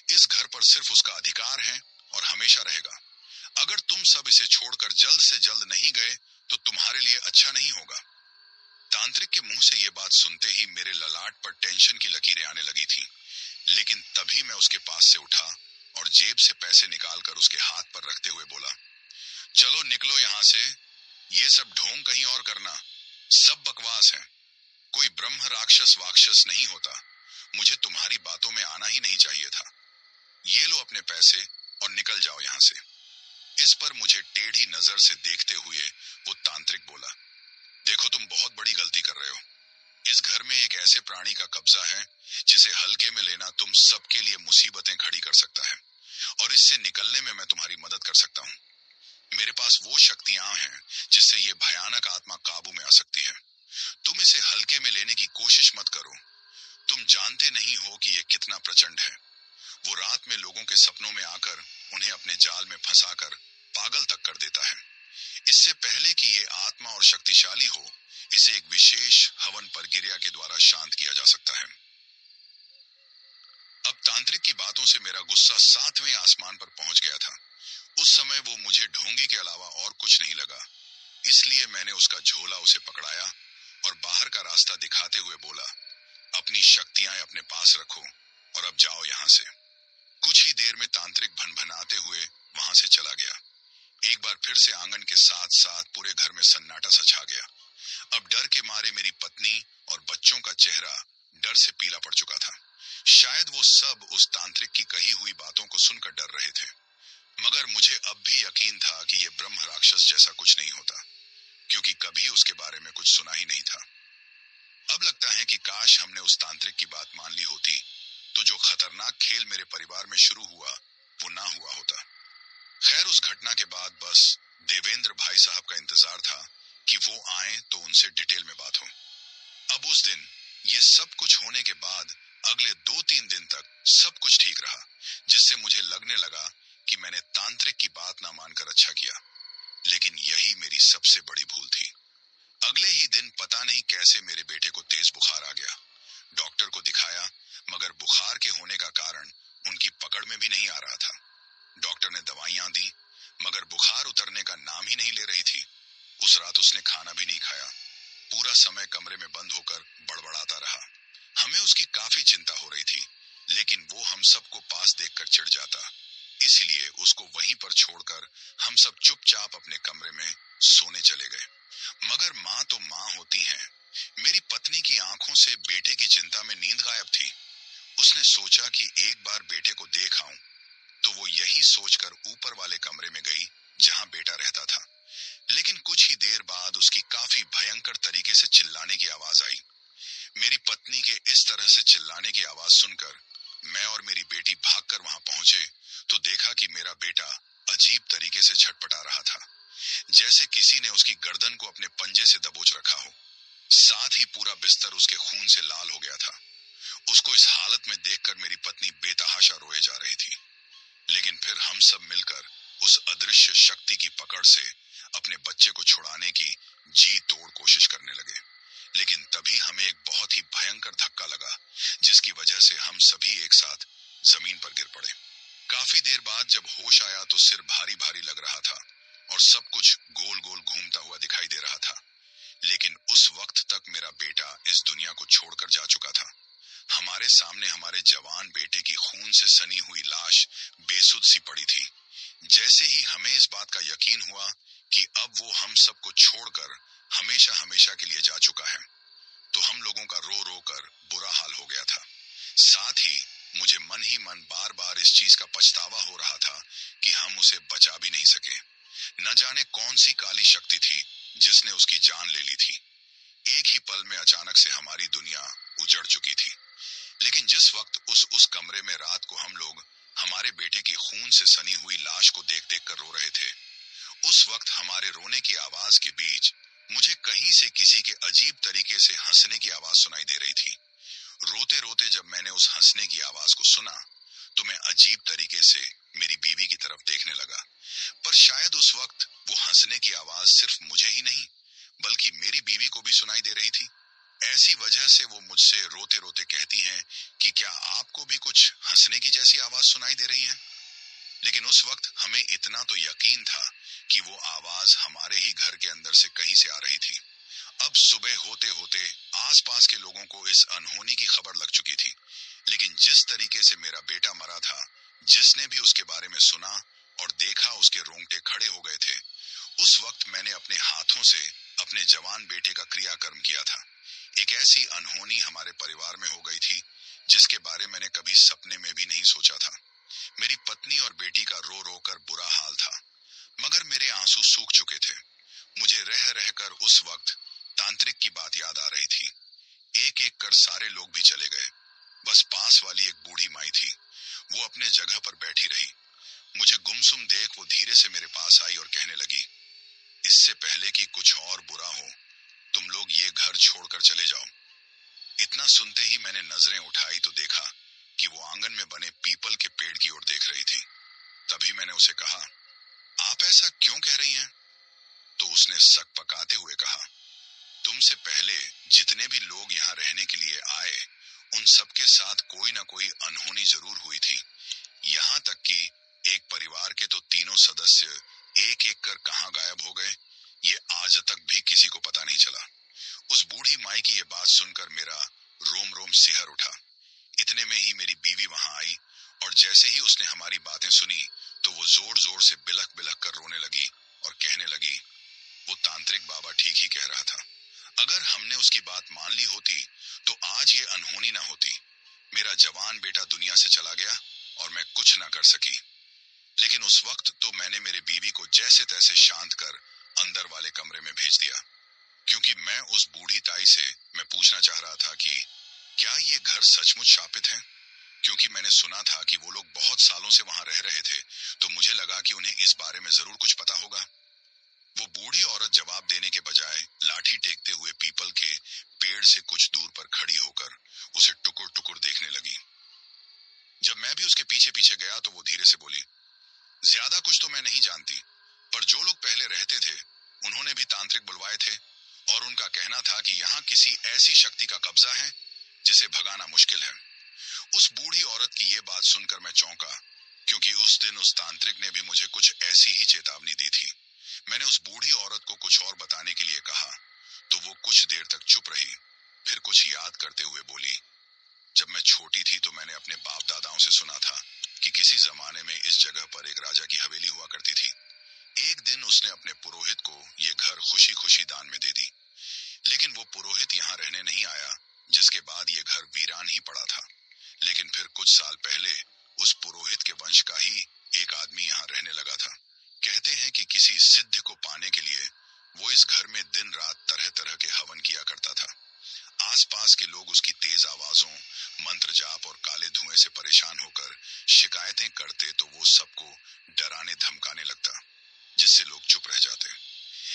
इस घर पर सिर्फ उसका अधिकार है और हमेशा रहेगा। अगर तुम सब इसे छोड़कर जल्द से जल्द नहीं गए तो तुम्हारे लिए अच्छा नहीं होगा। तांत्रिक के मुंह से ये बात सुनते ही मेरे ललाट पर टेंशन की लकीरें आने लगी थी, लेकिन तभी मैं उसके पास से उठा और जेब से पैसे निकालकर उसके हाथ पर रखते हुए बोला, चलो निकलो यहाँ से, ये सब ढोंग कहीं और करना, सब बकवास है। कोई ब्रह्म राक्षस वाक्षस नहीं होता, मुझे तुम्हारी बातों में आना ही नहीं चाहिए था। ये लो अपने पैसे और निकल जाओ यहाँ से। इस पर मुझे टेढ़ी नजर से देखते हुए वो तांत्रिक बोला, देखो तुम बहुत बड़ी गलती कर रहे हो। इस घर में एक ऐसे प्राणी का कब्जा है जिसे हल्के में लेना तुम सबके लिए मुसीबतें खड़ी कर सकता है, और इससे निकलने में मैं तुम्हारी मदद कर सकता हूँ। मेरे पास वो शक्तियां हैं जिससे ये भयानक आत्मा काबू में आ सकती है। तुम इसे हल्के में लेने की कोशिश मत करो। तुम जानते नहीं हो कि ये कितना प्रचंड है। वो रात में लोगों के सपनों में आकर उन्हें अपने जाल में फंसाकर पागल तक कर देता है। इससे पहले कि ये आत्मा और शक्तिशाली हो, इसे एक विशेष हवन प्रक्रिया के द्वारा शांत किया जा सकता है। अब तांत्रिक की बातों से मेरा गुस्सा 7वें आसमान पर पहुंच गया था। उस समय वो मुझे ढोंगी के अलावा और कुछ नहीं लगा, इसलिए मैंने उसका झोला उसे पकड़ाया और बाहर का रास्ता दिखाते हुए बोला, अपनी शक्तियां अपने पास रखो और अब जाओ यहाँ से। कुछ ही देर में तांत्रिक भनभनाते हुए वहां से चला गया। एक बार फिर से आंगन के साथ साथ पूरे घर में सन्नाटा सा छा गया। अब डर के मारे मेरी पत्नी और बच्चों का चेहरा डर से पीला पड़ चुका था। शायद वो सब उस तांत्रिक की कही हुई बातों को सुनकर डर रहे थे, मगर मुझे अब भी यकीन था कि ये ब्रह्म राक्षस जैसा कुछ नहीं होता, क्योंकि कभी उसके बारे में कुछ सुना ही नहीं था। अब लगता है कि काश हमने उस तांत्रिक की बात मान ली होती तो जो खतरनाक खेल मेरे परिवार में शुरू हुआ वो ना हुआ होता। खैर, उस घटना के बाद बस देवेंद्र भाई साहब का इंतजार था कि वो आए तो उनसे डिटेल में बात हो। अब उस दिन ये सब कुछ होने के बाद अगले 2-3 दिन तक सब कुछ ठीक रहा, जिससे मुझे लगने लगा कि मैंने तांत्रिक की बात ना मानकर अच्छा किया। लेकिन यही मेरी सबसे बड़ी भूल थी। अगले ही दिन पता नहीं कैसे मेरे बेटे को तेज बुखार आ गया। डॉक्टर को दिखाया, मगर बुखार के होने का कारण उनकी पकड़ में भी नहीं आ रहा था। डॉक्टर ने दवाइयां दी, मगर बुखार उतरने का नाम ही नहीं ले रही थी। उस रात उसने खाना भी नहीं खाया, पूरा समय कमरे में बंद होकर बड़बड़ाता रहा। हमें उसकी काफी चिंता हो रही थी, लेकिन वो हम सबको पास देखकर चिढ़ जाता। इसलिए उसको वहीं पर छोड़कर हम सब चुपचाप अपने कमरे में सोने चले गए। मगर माँ तो माँ होती हैं। मेरी पत्नी की आंखों से बेटे की चिंता में नींद गायब थी। उसने सोचा कि एक बार बेटे को देख आऊं, तो वो यही सोचकर ऊपर वाले कमरे में गई जहां बेटा रहता था। लेकिन कुछ ही देर बाद उसकी काफी भयंकर तरीके से चिल्लाने की आवाज आई। मेरी पत्नी के इस तरह से चिल्लाने की आवाज सुनकर मैं और मेरी बेटी भागकर वहां पहुंचे तो देखा कि मेरा बेटा अजीब तरीके से छटपटा रहा था, जैसे किसी ने उसकी गर्दन को अपने पंजे से दबोच रखा हो। साथ ही पूरा बिस्तर उसके खून से लाल हो गया था। उसको इस हालत में देखकर मेरी पत्नी बेतहाशा रोए जा रही थी। लेकिन फिर हम सब मिलकर उस अदृश्य शक्ति की पकड़ से अपने बच्चे को छुड़ाने की जी तोड़ कोशिश करने लगे। लेकिन तभी हमें एक बहुत ही भयंकर धक्का लगा, जिसकी वजह से हम सभी एक साथ जमीन पर गिर पड़े। काफी देर बाद जब होश आया तो सिर भारी भारी लग रहा था और सब कुछ गोल गोल घूमता हुआ दिखाई दे रहा था। लेकिन उस वक्त तक मेरा बेटा इस दुनिया को छोड़कर जा चुका था। हमारे सामने हमारे जवान बेटे की खून से सनी हुई लाश बेसुध सी पड़ी थी। जैसे ही हमें इस बात का यकीन हुआ कि अब वो हम सबको छोड़कर हमेशा हमेशा के लिए जा चुका है, तो हम लोगों का रो रो कर बुरा हाल हो गया था। साथ ही मुझे मन ही मन बार बार इस चीज का पछतावा हो रहा था कि हम उसे बचा भी नहीं सके। न जाने कौन सी काली शक्ति थी जिसने उसकी जान ले ली थी। एक ही पल में अचानक से हमारी दुनिया उजड़ चुकी थी। लेकिन जिस वक्त उस कमरे में रात को हम लोग हमारे बेटे की खून से सनी हुई लाश को देख देख कर रो रहे थे, उस वक्त हमारे रोने की आवाज के बीच मुझे कहीं से किसी के अजीब तरीके से हंसने की आवाज सुनाई दे रही थी। रोते रोते जब मैंने उस हंसने की आवाज को सुना तो मैं अजीब तरीके से मेरी बीवी की तरफ देखने लगा। पर शायद उस वक्त वो हंसने की आवाज सिर्फ मुझे ही नहीं बल्कि मेरी बीवी को भी सुनाई दे रही थी। ऐसी वजह से वो मुझसे रोते रोते कहती हैं कि क्या आपको भी कुछ हंसने की जैसी आवाज सुनाई दे रही है। लेकिन उस वक्त हमें इतना तो यकीन था कि वो आवाज हमारे ही घर के अंदर से कहीं से आ रही थी। अब सुबह होते होते आसपास के लोगों को इस अनहोनी की खबर लग चुकी थी। लेकिन जिस तरीके से मेरा बेटा मरा था, जिसने भी उसके बारे में सुना और देखा उसके रोंगटे खड़े हो गए थे। उस वक्त मैंने अपने हाथों से अपने जवान बेटे का क्रियाकर्म किया था। एक ऐसी अनहोनी हमारे परिवार में हो गई थी जिसके बारे मैंने कभी सपने में भी नहीं सोचा था। मेरी पत्नी और बेटी का रो रो कर बुरा हाल था, मगर मेरे आंसू सूख चुके थे। मुझे रह रहकर उस वक्त तांत्रिक की बात याद आ रही थी। एक एक कर सारे लोग भी चले गए। बस पास वाली एक बूढ़ी माई थी, वो अपने जगह पर बैठी रही। मुझे गुमसुम देख वो धीरे से मेरे पास आई और कहने लगी, इससे पहले कि कुछ और बुरा हो, तुम लोग ये घर छोड़कर चले जाओ। इतना सुनते ही मैंने नजरें उठाई तो देखा कि वो आंगन में बने पीपल के पेड़ की ओर देख रही थी। तभी मैंने उसे कहा, आप ऐसा क्यों कह रही हैं? तो उसने सकपकाते हुए कहा, तुमसे पहले जितने भी लोग यहाँ रहने के लिए आए, उन सबके साथ कोई ना कोई अनहोनी जरूर हुई थी। यहाँ तक कि एक परिवार के तो तीनों सदस्य एक एक कर कहाँ गायब हो गए, ये आज तक भी किसी को पता नहीं चला। उस बूढ़ी माई की ये बात सुनकर मेरा रोम रोम सिहर उठा। इतने में ही मेरी बीवी वहां आई और जैसे ही उसने हमारी बातें सुनी तो वो जोर जोर से बिलख बिलख कर रोने लगी और कहने लगी, वो तांत्रिक बाबा ठीक ही कह रहा था। अगर हमने उसकी बात मान ली होती तो आज ये अनहोनी ना होती। मेरा जवान बेटा दुनिया से चला गया और मैं कुछ ना कर सकी। लेकिन उस वक्त तो मैंने मेरी बीवी को जैसे तैसे शांत कर अंदर वाले कमरे में भेज दिया, क्योंकि मैं उस बूढ़ी ताई से मैं पूछना चाह रहा था कि क्या ये घर सचमुच शापित है। क्योंकि मैंने सुना था कि वो लोग बहुत सालों से वहां रह रहे थे, तो मुझे लगा कि उन्हें इस बारे में जरूर कुछ पता होगा। वो बूढ़ी औरत जवाब देने के बजाय लाठी टेकते हुए पीपल के पेड़ से कुछ दूर पर खड़ी होकर उसे टुकुर टुकुर देखने लगी। जब मैं भी उसके पीछे पीछे गया तो वो धीरे से बोली, ज्यादा कुछ तो मैं नहीं जानती, पर जो लोग पहले रहते थे उन्होंने भी तांत्रिक बुलवाए थे और उनका कहना था कि यहाँ किसी ऐसी शक्ति का कब्जा है जिसे भगाना मुश्किल है। उस बूढ़ी औरत की ये बात सुनकर मैं चौंका, क्योंकि उस दिन उस तांत्रिक ने भी मुझे कुछ ऐसी ही चेतावनी दी थी। मैंने उस बूढ़ी औरत को कुछ और बताने के लिए कहा तो वो कुछ देर तक चुप रही, फिर कुछ याद करते हुए बोली, जब मैं छोटी थी तो मैंने अपने बाप दादाओं से सुना था कि किसी जमाने में इस जगह पर एक राजा की हवेली हुआ करती थी। एक दिन उसने अपने पुरोहित को ये घर खुशी खुशी दान में दे दी। लेकिन वो पुरोहित यहाँ रहने नहीं आया, जिसके बाद ये घर वीरान ही पड़ा था। लेकिन फिर कुछ साल पहले उस पुरोहित के वंश का ही एक आदमी यहाँ रहने लगा था। कहते हैं कि किसी सिद्ध को पाने के लिए वो इस घर में दिन रात तरह तरह के हवन किया करता था। आसपास के लोग उसकी तेज आवाजों, मंत्र जाप और काले धुएं से परेशान होकर शिकायतें करते तो वो सबको डराने धमकाने लगता, जिससे लोग चुप रह जाते।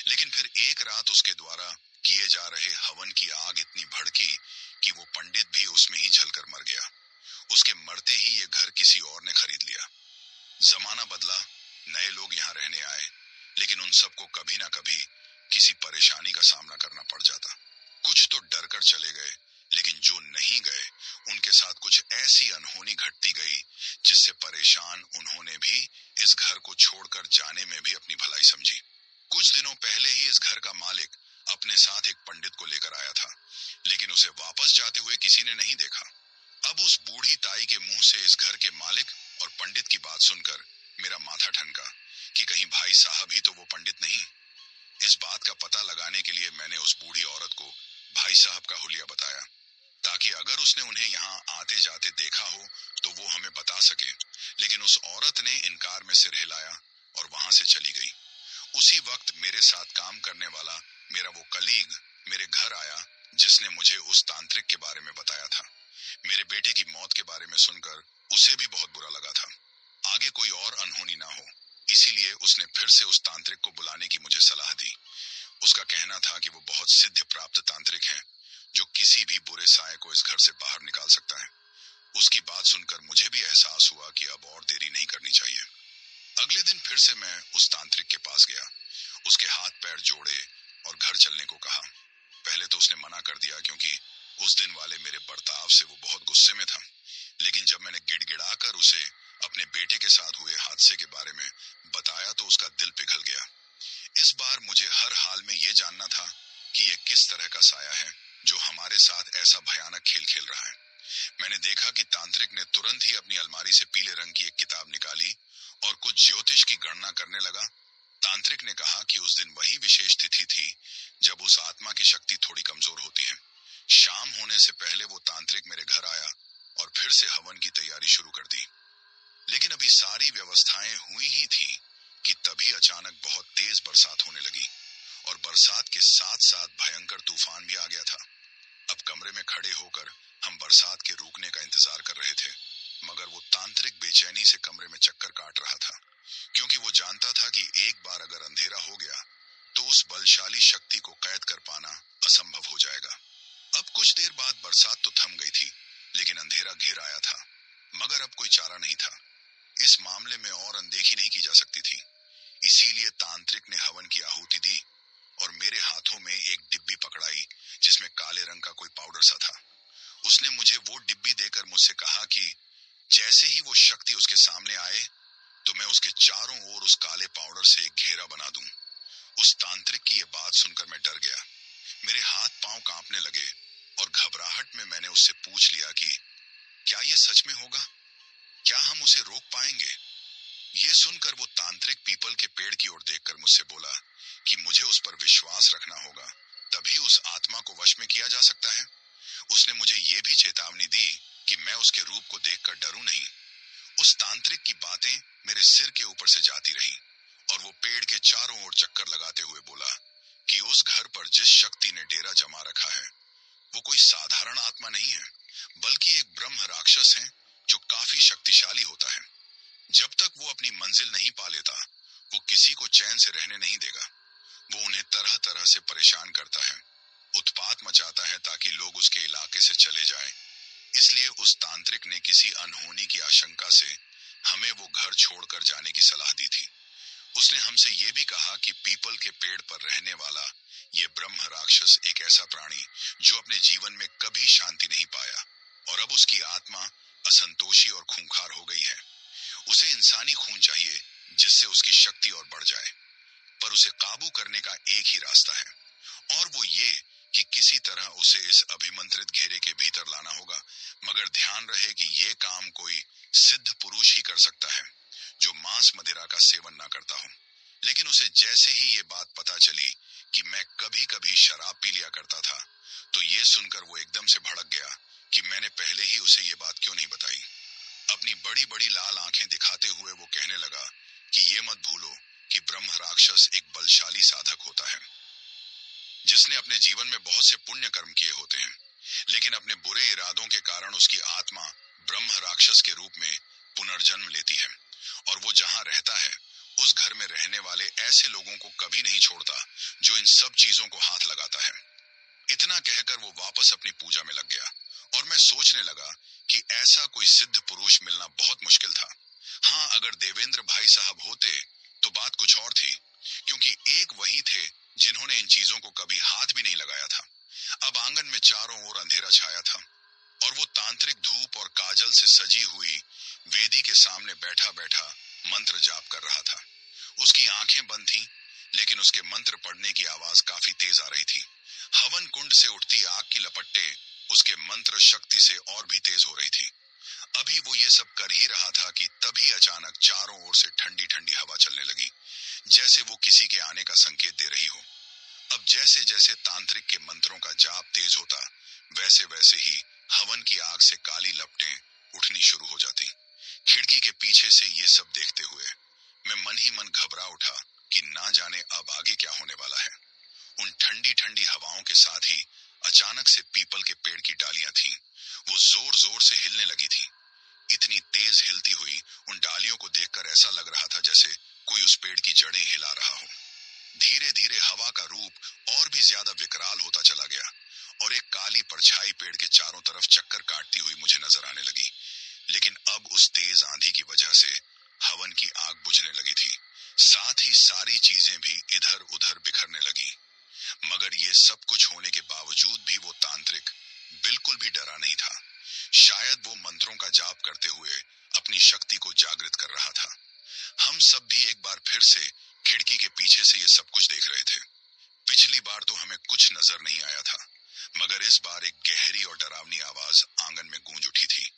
लेकिन फिर एक रात उसके द्वारा किए जा रहे हवन की आग इतनी भड़की कि वो पंडित भी उसमें ही जलकर मर गया। उसके मरते ही ये घर किसी और ने खरीद लिया। जमाना बदला, नए लोग यहाँ रहने आए, लेकिन उन सबको कभी ना कभी किसी परेशानी का सामना करना पड़ जाता। कुछ तो डर कर चले गए, लेकिन जो नहीं गए उनके साथ कुछ ऐसी अनहोनी घटती गई जिससे परेशान उन्होंने भी इस घर को छोड़कर जाने में भी अपनी भलाई समझी। कुछ दिनों पहले ही इस घर का मालिक अपने साथ एक पंडित को लेकर आया था, लेकिन उसे वापस जाते हुए किसी ने नहीं देखा। अब उस बूढ़ी ताई के मुंह से इस घर के मालिक और पंडित की बात सुनकर मेरा माथा ठनका कि कहीं भाई साहब ही तो वो पंडित नहीं। इस बात का पता लगाने के लिए मैंने उस बूढ़ी औरत को भाई साहब का हुलिया बताया, ताकि अगर उसने उन्हें यहाँ आते जाते देखा हो तो वो हमें बता सके। लेकिन उस औरत ने इनकार में सिर हिलाया और वहां से चली गई। उसी वक्त मेरे साथ काम करने वाला मेरा वो कलीग मेरे घर आया, जिसने मुझे उस तांत्रिक के बारे में बताया था। मेरे बेटे की मौत के बारे में सुनकर उसे भी बहुत बुरा लगा था। आगे कोई और अनहोनी ना हो, इसीलिए उसने फिर से उस तांत्रिक को बुलाने की मुझे सलाह दी। उसका कहना था कि वो बहुत सिद्ध प्राप्त तांत्रिक हैं, जो किसी भी बुरे साये को इस घर से बाहर निकाल सकता है। उसकी बात सुनकर मुझे भी एहसास हुआ कि अब और देरी नहीं करनी चाहिए। अगले दिन फिर से मैं उस तांत्रिक के पास गया, उसके हाथ पैर जोड़े और घर चलने को कहा। पहले तो उसने मना कर दिया, क्योंकि उस दिन वाले मेरे बर्ताव से वो बहुत गुस्से में था। लेकिन जब मैंने गिड़गिड़ाकर उसे अपने बेटे के साथ हुए हादसे के बारे में बताया तो उसका दिल पिघल गया। इस बार मुझे हर हाल में ये जानना था कि ये किस तरह का साया है जो हमारे साथ ऐसा भयानक खेल खेल रहा है। मैंने देखा कि तांत्रिक ने तुरंत ही अपनी अलमारी से पीले रंग की एक किताब निकाली और कुछ ज्योतिष की गणना करने लगा। तांत्रिक ने कहा कि उस दिन वही विशेष तिथि थी जब उस आत्मा की शक्ति थोड़ी कमजोर होती है। शाम होने से पहले वो तांत्रिक मेरे घर आया और फिर से हवन की तैयारी शुरू कर दी। लेकिन अभी सारी व्यवस्थाएं हुई ही थी कि तभी अचानक बहुत तेज बरसात होने लगी और बरसात के साथ साथ भयंकर तूफान भी आ गया था। अब कमरे में खड़े होकर हम बरसात के रुकने का इंतजार कर रहे थे, मगर वो तांत्रिक बेचैनी से कमरे में चक्कर काट रहा था, क्योंकि वो जानता था कि एक बार अगर अंधेरा हो गया तो उस बलशाली शक्ति को कैद कर पाना असंभव हो जाएगा। अब कुछ देर बाद बरसात तो थम गई थी, लेकिन अंधेरा घेर आया था। मगर अब कोई चारा नहीं था, इस मामले में और अनदेखी नहीं की जा सकती थी। इसीलिए तांत्रिक ने हवन की आहुति दी और मेरे हाथों में एक डिब्बी पकड़ाई जिसमें काले रंग का कोई पाउडर सा था। उसने मुझे वो डिब्बी देकर मुझसे कहा कि जैसे ही वो शक्ति उसके सामने आए तो मैं उसके चारों ओर उस काले पाउडर से एक घेरा बना दूं। उस तांत्रिक की ये बात सुनकर मैं डर गया। मेरे हाथ पांव कांपने लगे और घबराहट में मैंने उससे पूछ लिया कि क्या ये सच में होगा? क्या हम उसे रोक पाएंगे? ये सुनकर वो तांत्रिक पीपल के पेड़ की ओर देखकर मुझसे बोला कि मुझे उस पर विश्वास रखना होगा, तभी उस आत्मा को वश में किया जा सकता है। उसने मुझे ये भी चेतावनी दी कि मैं उसके रूप को देखकर डरूं नहीं। उस तांत्रिक की बातें मेरे सिर के ऊपर से जाती रहीं और वो पेड़ के चारों ओर चक्कर लगाते हुए बोला कि उस घर पर जिस शक्ति ने डेरा जमा रखा है वो कोई साधारण आत्मा नहीं है, बल्कि एक ब्रह्म राक्षस है जो काफी शक्तिशाली होता है। जब तक वो अपनी मंजिल नहीं पा लेता, वो किसी को चैन से रहने नहीं देगा। वो उन्हें तरह तरह से परेशान करता है, उत्पात मचाता है ताकि लोग उसके इलाके से चले जाएं। इसलिए उस तांत्रिक ने किसी अनहोनी की आशंका से हमें वो घर छोड़कर जाने की सलाह दी थी। उसने हमसे ये भी कहा कि पीपल के पेड़ पर रहने वाला ये ब्रह्म राक्षस एक ऐसा प्राणी जो अपने जीवन में कभी शांति नहीं पाया और अब उसकी आत्मा असंतोषी और खूंखार हो गई है। उसे इंसानी खून चाहिए जिससे उसकी शक्ति और बढ़ जाए, पर उसे काबू करने का एक ही रास्ता है और वो ये कि किसी तरह उसे इस अभिमंत्रित घेरे के भीतर लाना होगा। मगर ध्यान रहे कि ये काम कोई सिद्ध पुरुष ही कर सकता है जो मांस मदिरा का सेवन ना करता हो। लेकिन उसे जैसे ही ये बात पता चली कि मैं कभी कभी शराब पी लिया करता था, तो ये सुनकर वो एकदम से भड़क गया कि मैंने पहले ही उसे ये बात क्यों नहीं बताई। अपनी बड़ी बड़ी लाल आंखें दिखाते हुए वो कहने लगा कि ये मत भूलो कि ब्रह्म राक्षस एक बलशाली साधक होता है, जिसने अपने जीवन में बहुत से पुण्य कर्म किए होते हैं, लेकिन अपने बुरे इरादों के कारण उसकी आत्मा ब्रह्म राक्षस के रूप में पुनर्जन्म लेती है, और वो जहां रहता है उस घर में रहने वाले ऐसे लोगों को कभी नहीं छोड़ता जो इन सब चीजों को हाथ लगाता है। इतना कहकर वो वापस अपनी पूजा में लग गया, और मैं सोचने लगा कि ऐसा कोई सिद्ध पुरुष मिलना बहुत मुश्किल था। हाँ, अगर देवेंद्र भाई साहब होते तो बात कुछ और थी, क्योंकि एक वही थे जिन्होंने इन चीजों को कभी हाथ भी नहीं लगाया था। अब आंगन में चारों ओर अंधेरा छाया था, और वो तांत्रिक धूप और काजल से सजी हुई वेदी के सामने बैठा बैठा मंत्र जाप कर रहा था। उसकी आंखें बंद थीं, लेकिन उसके मंत्र पढ़ने की आवाज काफी तेज आ रही थी। हवन कुंड से उठती आग की लपटें उसके मंत्र शक्ति से और भी तेज हो रही थी। अभी वो ये सब कर ही रहा था कि तभी अचानक चारों ओर से ठंडी ठंडी हवा चलने लगी, जैसे वो किसी के आने का संकेत दे रही हो। अब जैसे जैसे तांत्रिक के मंत्रों का जाप तेज होता, वैसे वैसे ही हवन की आग से काली लपटें उठनी शुरू हो जाती। खिड़की के पीछे से ये सब देखते हुए मैं मन ही मन घबरा उठा कि ना जाने अब आगे क्या होने वाला है। उन ठंडी ठंडी हवाओं के साथ ही अचानक से पीपल के पेड़ की डालियां थीं, वो जोर जोर से हिलने लगी थीं। इतनी तेज हिलती हुई उन डालियों को देखकर ऐसा लग रहा था जैसे कोई उस पेड़ की जड़ें हिला रहा हो। धीरे धीरे हवा का रूप और भी ज्यादा विकराल होता चला गया, और एक काली परछाई पेड़ के चारों तरफ चक्कर काटती हुई मुझे नजर आने लगी। लेकिन अब उस तेज आंधी की वजह से हवन की आग बुझने लगी थी, साथ ही सारी चीजें भी इधर उधर बिखरने लगी। मगर ये सब कुछ होने के बावजूद भी वो तांत्रिक बिल्कुल भी डरा नहीं था। शायद वो मंत्रों का जाप करते हुए अपनी शक्ति को जागृत कर रहा था। हम सब भी एक बार फिर से खिड़की के पीछे से ये सब कुछ देख रहे थे। पिछली बार तो हमें कुछ नजर नहीं आया था, मगर इस बार एक गहरी और डरावनी आवाज आंगन में गूंज उठी थी।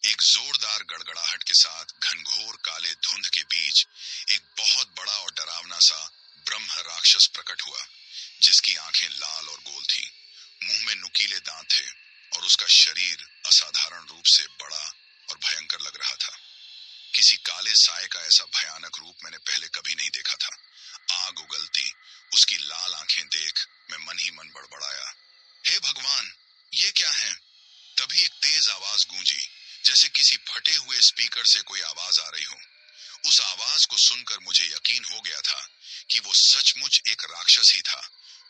एक जोरदार गड़गड़ाहट के साथ घनघोर काले धुंध के बीच एक बहुत बड़ा और डरावना सा ब्रह्म राक्षस प्रकट हुआ, जिसकी आंखें लाल और गोल थीं, मुंह में नुकीले दांत थे, और उसका शरीर असाधारण रूप से बड़ा और भयंकर लग रहा था। किसी काले साए का ऐसा भयानक रूप मैंने पहले कभी नहीं देखा था। आग उगलती उसकी लाल आंखें देख मैं मन ही मन बड़बड़ाया, हे भगवान, ये क्या है? तभी एक तेज आवाज गूंजी, जैसे किसी फटे हुए स्पीकर से कोई आवाज आ रही हो। उस आवाज को सुनकर मुझे यकीन हो गया था कि वो सचमुच एक राक्षस ही था,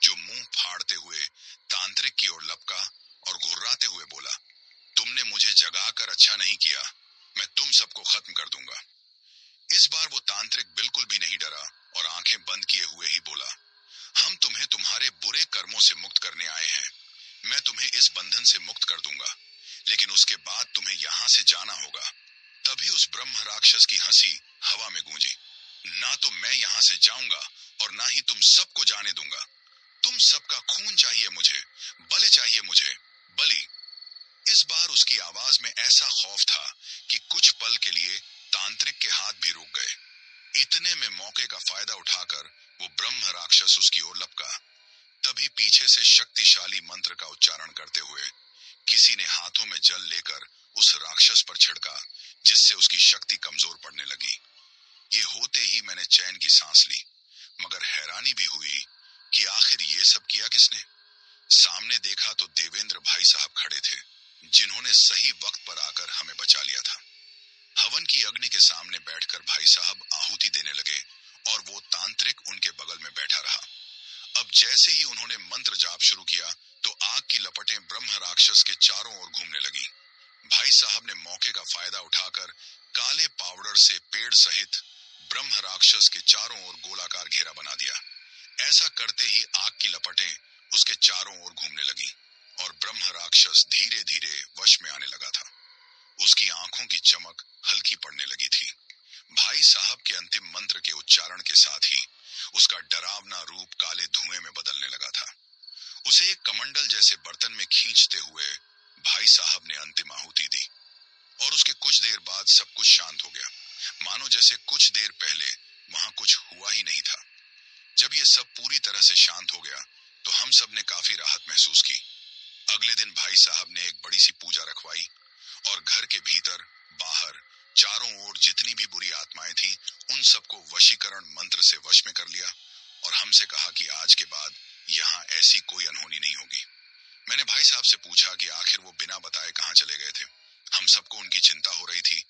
जो मुंह फाड़ते हुए तांत्रिक की ओर लपका और घुर्राते हुए बोला, तुमने मुझे जगाकर अच्छा नहीं किया, मैं तुम सबको खत्म कर दूंगा। इस बार वो तांत्रिक बिल्कुल भी नहीं डरा और आंखें बंद किए हुए ही बोला, हम तुम्हें तुम्हारे बुरे कर्मों से मुक्त करने आए हैं। मैं तुम्हें इस बंधन से मुक्त कर दूंगा, लेकिन उसके बाद तुम्हें यहाँ से जाना होगा। तभी उस ब्रह्म राक्षस की हंसी हवा में गूंजी, ना तो मैं यहाँ से जाऊंगा और ना ही तुम सबको जाने दूंगा। तुम सबका खून चाहिए मुझे, बलि चाहिए मुझे, बलि। इस बार उसकी आवाज में ऐसा खौफ था कि कुछ पल के लिए तांत्रिक के हाथ भी रुक गए। इतने में मौके का फायदा उठाकर वो ब्रह्म राक्षस उसकी ओर लपका। तभी पीछे से शक्तिशाली मंत्र का उच्चारण करते हुए किसी ने हाथों में जल लेकर उस राक्षस पर छिड़का, जिससे उसकी शक्ति कमजोर पड़ने लगी। ये होते ही मैंने चैन की सांस ली, मगर हैरानी भी हुई कि आखिर ये सब किया किसने। सामने देखा तो देवेंद्र भाई साहब खड़े थे, जिन्होंने सही वक्त पर आकर हमें बचा लिया था। हवन की अग्नि के सामने बैठकर भाई साहब आहुति देने लगे, और वो तांत्रिक उनके बगल में बैठा रहा। अब जैसे ही उन्होंने मंत्र जाप शुरू किया तो आग की लपटें ब्रह्म राक्षस के चारों ओर घूमने लगी। भाई साहब ने मौके का फायदा उठाकर काले पाउडर से पेड़ सहित ब्रह्म राक्षस के चारों ओर गोलाकार घेरा बना दिया। ऐसा करते ही आग की लपटें उसके चारों ओर घूमने लगी, और ब्रह्म राक्षस धीरे धीरे वश में आने लगा था। उसकी आंखों की चमक हल्की पड़ने लगी थी। भाई साहब के अंतिम मंत्र के उच्चारण के साथ ही उसका डरावना रूप काले धुएं में बदलने लगा था। उसे एक कमंडल जैसे बर्तन में खींचते हुए भाई साहब ने अंतिम आहुति दी। और उसके कुछ देर बाद सब कुछ शांत हो गया, मानो जैसे कुछ देर पहले वहां कुछ हुआ ही नहीं था। जब ये सब पूरी तरह से शांत हो गया तो हम सब ने काफी राहत महसूस की। अगले दिन भाई साहब ने एक बड़ी सी पूजा रखवाई और घर के भीतर बाहर चारों ओर जितनी भी बुरी आत्माएं थीं, उन सबको वशीकरण मंत्र से वश में कर लिया और हमसे कहा कि आज के बाद यहाँ ऐसी कोई अनहोनी नहीं होगी। मैंने भाई साहब से पूछा कि आखिर वो बिना बताए कहाँ चले गए थे। हम सबको उनकी चिंता हो रही थी,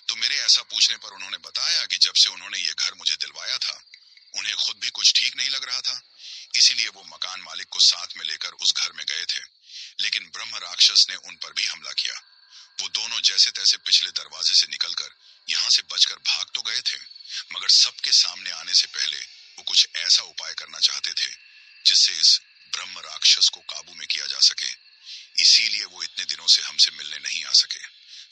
तो मेरे ऐसा पूछने पर उन्होंने बताया कि जब से उन्होंने ये घर मुझे दिलवाया था, उन्हें खुद भी कुछ ठीक नहीं लग रहा था, इसीलिए वो मकान मालिक को साथ में लेकर उस घर में गए थे। लेकिन ब्रह्म राक्षस ने उन पर भी हमला किया। वो दोनों जैसे तैसे पिछले दरवाजे से निकलकर यहाँ से बचकर भाग तो गए थे, मगर सबके सामने आने से पहले वो कुछ ऐसा उपाय करना चाहते थे जिससे इस ब्रह्म राक्षस को काबू में किया जा सके। इसीलिए वो इतने दिनों से हमसे मिलने नहीं आ सके।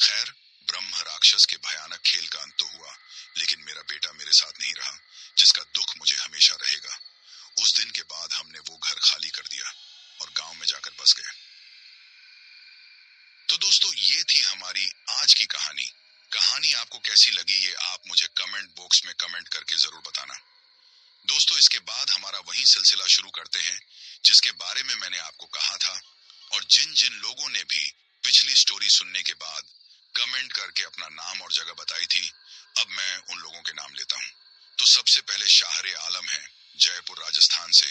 खैर, ब्रह्म राक्षस के भयानक खेल का अंत तो हुआ, लेकिन मेरा बेटा मेरे साथ नहीं रहा, जिसका दुख मुझे हमेशा रहेगा। उस दिन के बाद हमने वो घर खाली कर दिया और गांव में जाकर बस गए। तो दोस्तों, ये थी हमारी आज की कहानी। कहानी आपको कैसी लगी ये आप मुझे कमेंट बॉक्स में कमेंट करके जरूर बताना। दोस्तों, इसके बाद हमारा वही सिलसिला शुरू करते हैं जिसके बारे में मैंने आपको कहा था, और जिन जिन लोगों ने भी पिछली स्टोरी सुनने के बाद कमेंट करके अपना नाम और जगह बताई थी, अब मैं उन लोगों के नाम लेता हूँ। तो सबसे पहले शाहरे आलम है जयपुर राजस्थान से,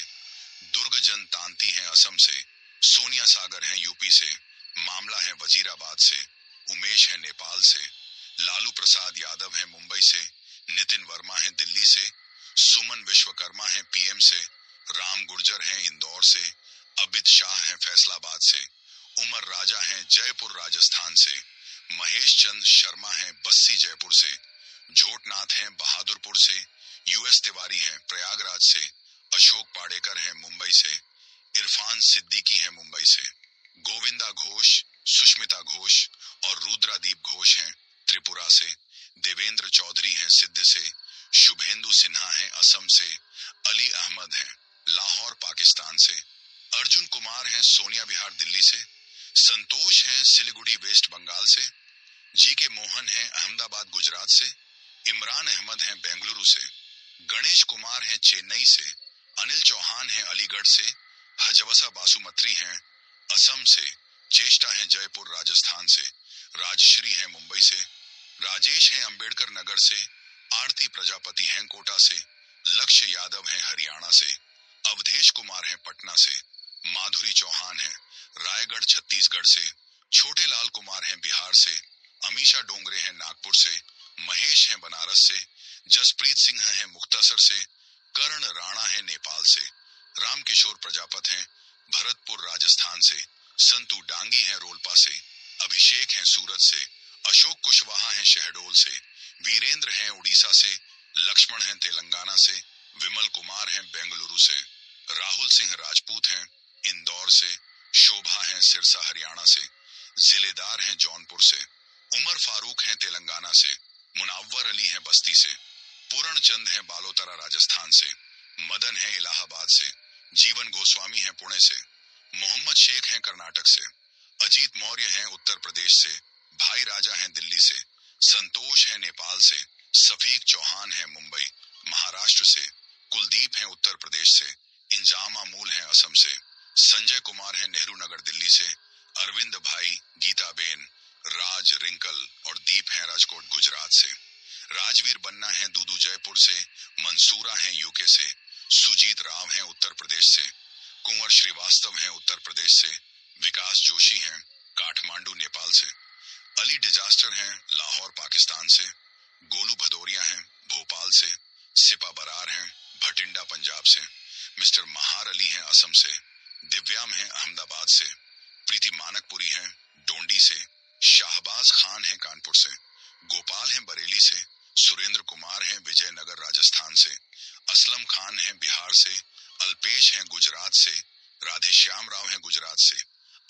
दुर्गजन तांती हैं असम से, सोनिया सागर हैं यूपी से, मामला है वजीराबाद से, उमेश है नेपाल से, लालू प्रसाद यादव हैं मुंबई से, नितिन वर्मा हैं दिल्ली से, सुमन विश्वकर्मा हैं पीएम से, राम गुर्जर हैं इंदौर से, अबिद शाह हैं फैसलाबाद से, उमर राजा हैं जयपुर राजस्थान से, महेश चंद शर्मा हैं बस्सी जयपुर से, झोटनाथ हैं बहादुरपुर से, यूएस तिवारी हैं प्रयागराज से, अशोक पाडेकर हैं मुंबई से, इरफान सिद्दीकी हैं मुंबई से, गोविंदा घोष, सुष्मिता घोष और रुद्रादीप घोष हैं त्रिपुरा से, देवेंद्र चौधरी हैं सिद्ध से, शुभेंदु सिन्हा हैं असम से, अली अहमद हैं लाहौर पाकिस्तान से, अर्जुन कुमार हैं सोनिया विहार दिल्ली से, संतोष हैं सिलीगुड़ी वेस्ट बंगाल से, जी के मोहन हैं अहमदाबाद गुजरात से, इमरान अहमद हैं बेंगलुरु से, गणेश कुमार हैं चेन्नई से, अनिल चौहान हैं अलीगढ़ से, हजवसा बासुमत्री हैं असम से, चेष्टा हैं जयपुर राजस्थान से, राजश्री हैं मुंबई से, राजेश हैं अंबेडकर नगर से, आरती प्रजापति हैं कोटा से, लक्ष्य यादव हैं हरियाणा से, अवधेश कुमार हैं पटना से, माधुरी चौहान हैं रायगढ़ छत्तीसगढ़ से, छोटे लाल कुमार हैं बिहार से, अमीशा डोंगरे हैं नागपुर से, महेश हैं बनारस से, जसप्रीत सिंह हैं मुक्तसर से, कर्ण राणा हैं नेपाल से, रामकिशोर प्रजापत हैं भरतपुर राजस्थान से, संतू डांगी हैं रोलपा से, अभिषेक हैं सूरत से, अशोक कुशवाहा हैं शहडोल से, वीरेंद्र हैं उड़ीसा से, लक्ष्मण हैं तेलंगाना से, विमल कुमार हैं बेंगलुरु से, राहुल सिंह राजपूत हैं इंदौर से, शोभा हैं सिरसा हरियाणा से, जिलेदार हैं जौनपुर से, उमर फारूक हैं तेलंगाना से, मुनाव्वर अली हैं बस्ती से, पूर्ण चंद हैं बालोतरा राजस्थान से, मदन हैं इलाहाबाद से, जीवन गोस्वामी हैं पुणे से, मोहम्मद शेख हैं कर्नाटक से, अजीत मौर्य हैं उत्तर प्रदेश से, भाई राजा हैं दिल्ली से, संतोष हैं नेपाल से, सफीक चौहान हैं मुंबई महाराष्ट्र से, कुलदीप हैं उत्तर प्रदेश से, इंजामा मूल हैं असम से, संजय कुमार हैं नेहरू नगर दिल्ली से, अरविंद भाई, गीताबेन, राज रिंकल और दीप हैं राजकोट गुजरात से, राजवीर बन्ना हैं दूदू जयपुर से, मंसूरा हैं यूके से, सुजीत राव हैं उत्तर प्रदेश से, कुंवर श्रीवास्तव हैं उत्तर प्रदेश से, विकास जोशी हैं काठमांडू नेपाल से, अली डिजास्टर हैं लाहौर पाकिस्तान से, गोलू भदौरिया हैं भोपाल से, सिपा बरार हैं भटिंडा पंजाब से, मिस्टर महार अली हैं असम से, दिव्याम हैं अहमदाबाद से, प्रीति मानकपुरी हैं डोंडी से, शाहबाज खान हैं कानपुर से, गोपाल हैं बरेली से, सुरेंद्र कुमार हैं विजयनगर राजस्थान से, असलम खान हैं बिहार से, अल्पेश हैं गुजरात से, राधेश्याम राव हैं गुजरात से,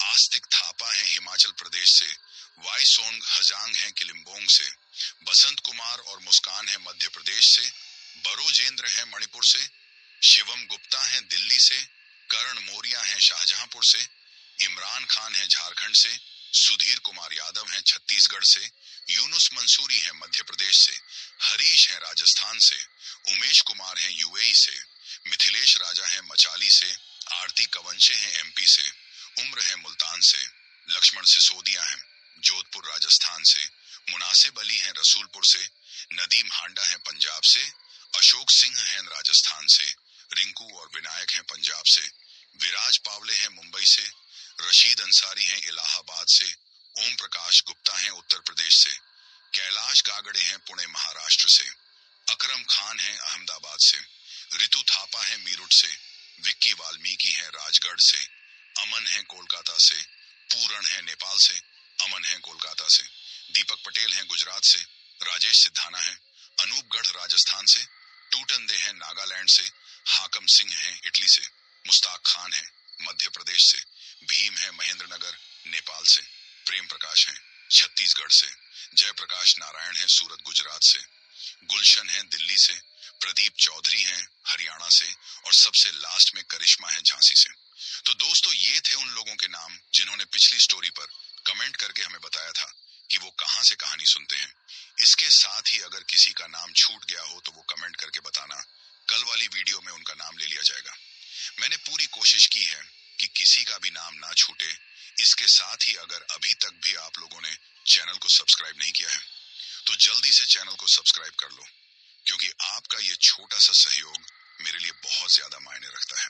आस्तिक थापा हैं हिमाचल प्रदेश से, वाई सोंग हजांग हैं किलिम्बोंग से, बसंत कुमार और मुस्कान हैं मध्य प्रदेश से, बरोजेंद्र हैं मणिपुर से, शिवम गुप्ता हैं दिल्ली से, करण मौर्या हैं शाहजहांपुर से, इमरान खान हैं झारखंड से, सुधीर कुमार यादव हैं छत्तीसगढ़ से, यूनुस मंसूरी हैं मध्य प्रदेश से, हरीश हैं राजस्थान से, उमेश कुमार हैं यूएई से, मिथिलेश राजा हैं मचाली से, आरती कवंचे हैं एमपी से, उम्र है मुल्तान से, लक्ष्मण सिसोदिया हैं जोधपुर राजस्थान से, मुनासिब अली हैं रसूलपुर से, नदीम हांडा हैं पंजाब से, अशोक सिंह हैं राजस्थान से, रिंकू और विनायक हैं पंजाब से, विराज पावले हैं मुंबई से, रशीद अंसारी हैं इलाहाबाद से, ओम प्रकाश गुप्ता हैं उत्तर प्रदेश से, कैलाश गागड़े हैं पुणे महाराष्ट्र से, अकरम खान हैं अहमदाबाद से, रितु थापा हैं मीरठ से, विक्की वाल्मीकि हैं राजगढ़ से, अमन हैं कोलकाता से, पूरण हैं नेपाल से, अमन हैं कोलकाता से, दीपक पटेल हैं गुजरात से, राजेश सिद्धाना हैं अनूपगढ़ राजस्थान से, टूटन दे हैं नागालैंड से, हाकम सिंह हैं इटली से, मुस्ताक खान हैं मध्य प्रदेश से, भीम हैं महेंद्रनगर नेपाल से, प्रेम प्रकाश हैं छत्तीसगढ़ से, जयप्रकाश नारायण हैं सूरत गुजरात से, गुलशन हैं दिल्ली से, प्रदीप चौधरी हैं हरियाणा से, और सबसे लास्ट में करिश्मा है झांसी से। तो दोस्तों ये थे उन लोगों के नाम जिन्होंने पिछली स्टोरी पर कमेंट करके हमें बताया था कि वो कहां से कहानी सुनते हैं। इसके साथ ही अगर किसी का नाम छूट गया हो तो वो कमेंट करके बताना, कल वाली वीडियो में उनका नाम ले लिया जाएगा। मैंने पूरी कोशिश की है कि किसी का भी नाम ना छूटे। इसके साथ ही अगर अभी तक भी आप लोगों ने चैनल को सब्सक्राइब नहीं किया है तो जल्दी से चैनल को सब्सक्राइब कर लो, क्योंकि आपका ये छोटा सा सहयोग मेरे लिए बहुत ज्यादा मायने रखता है।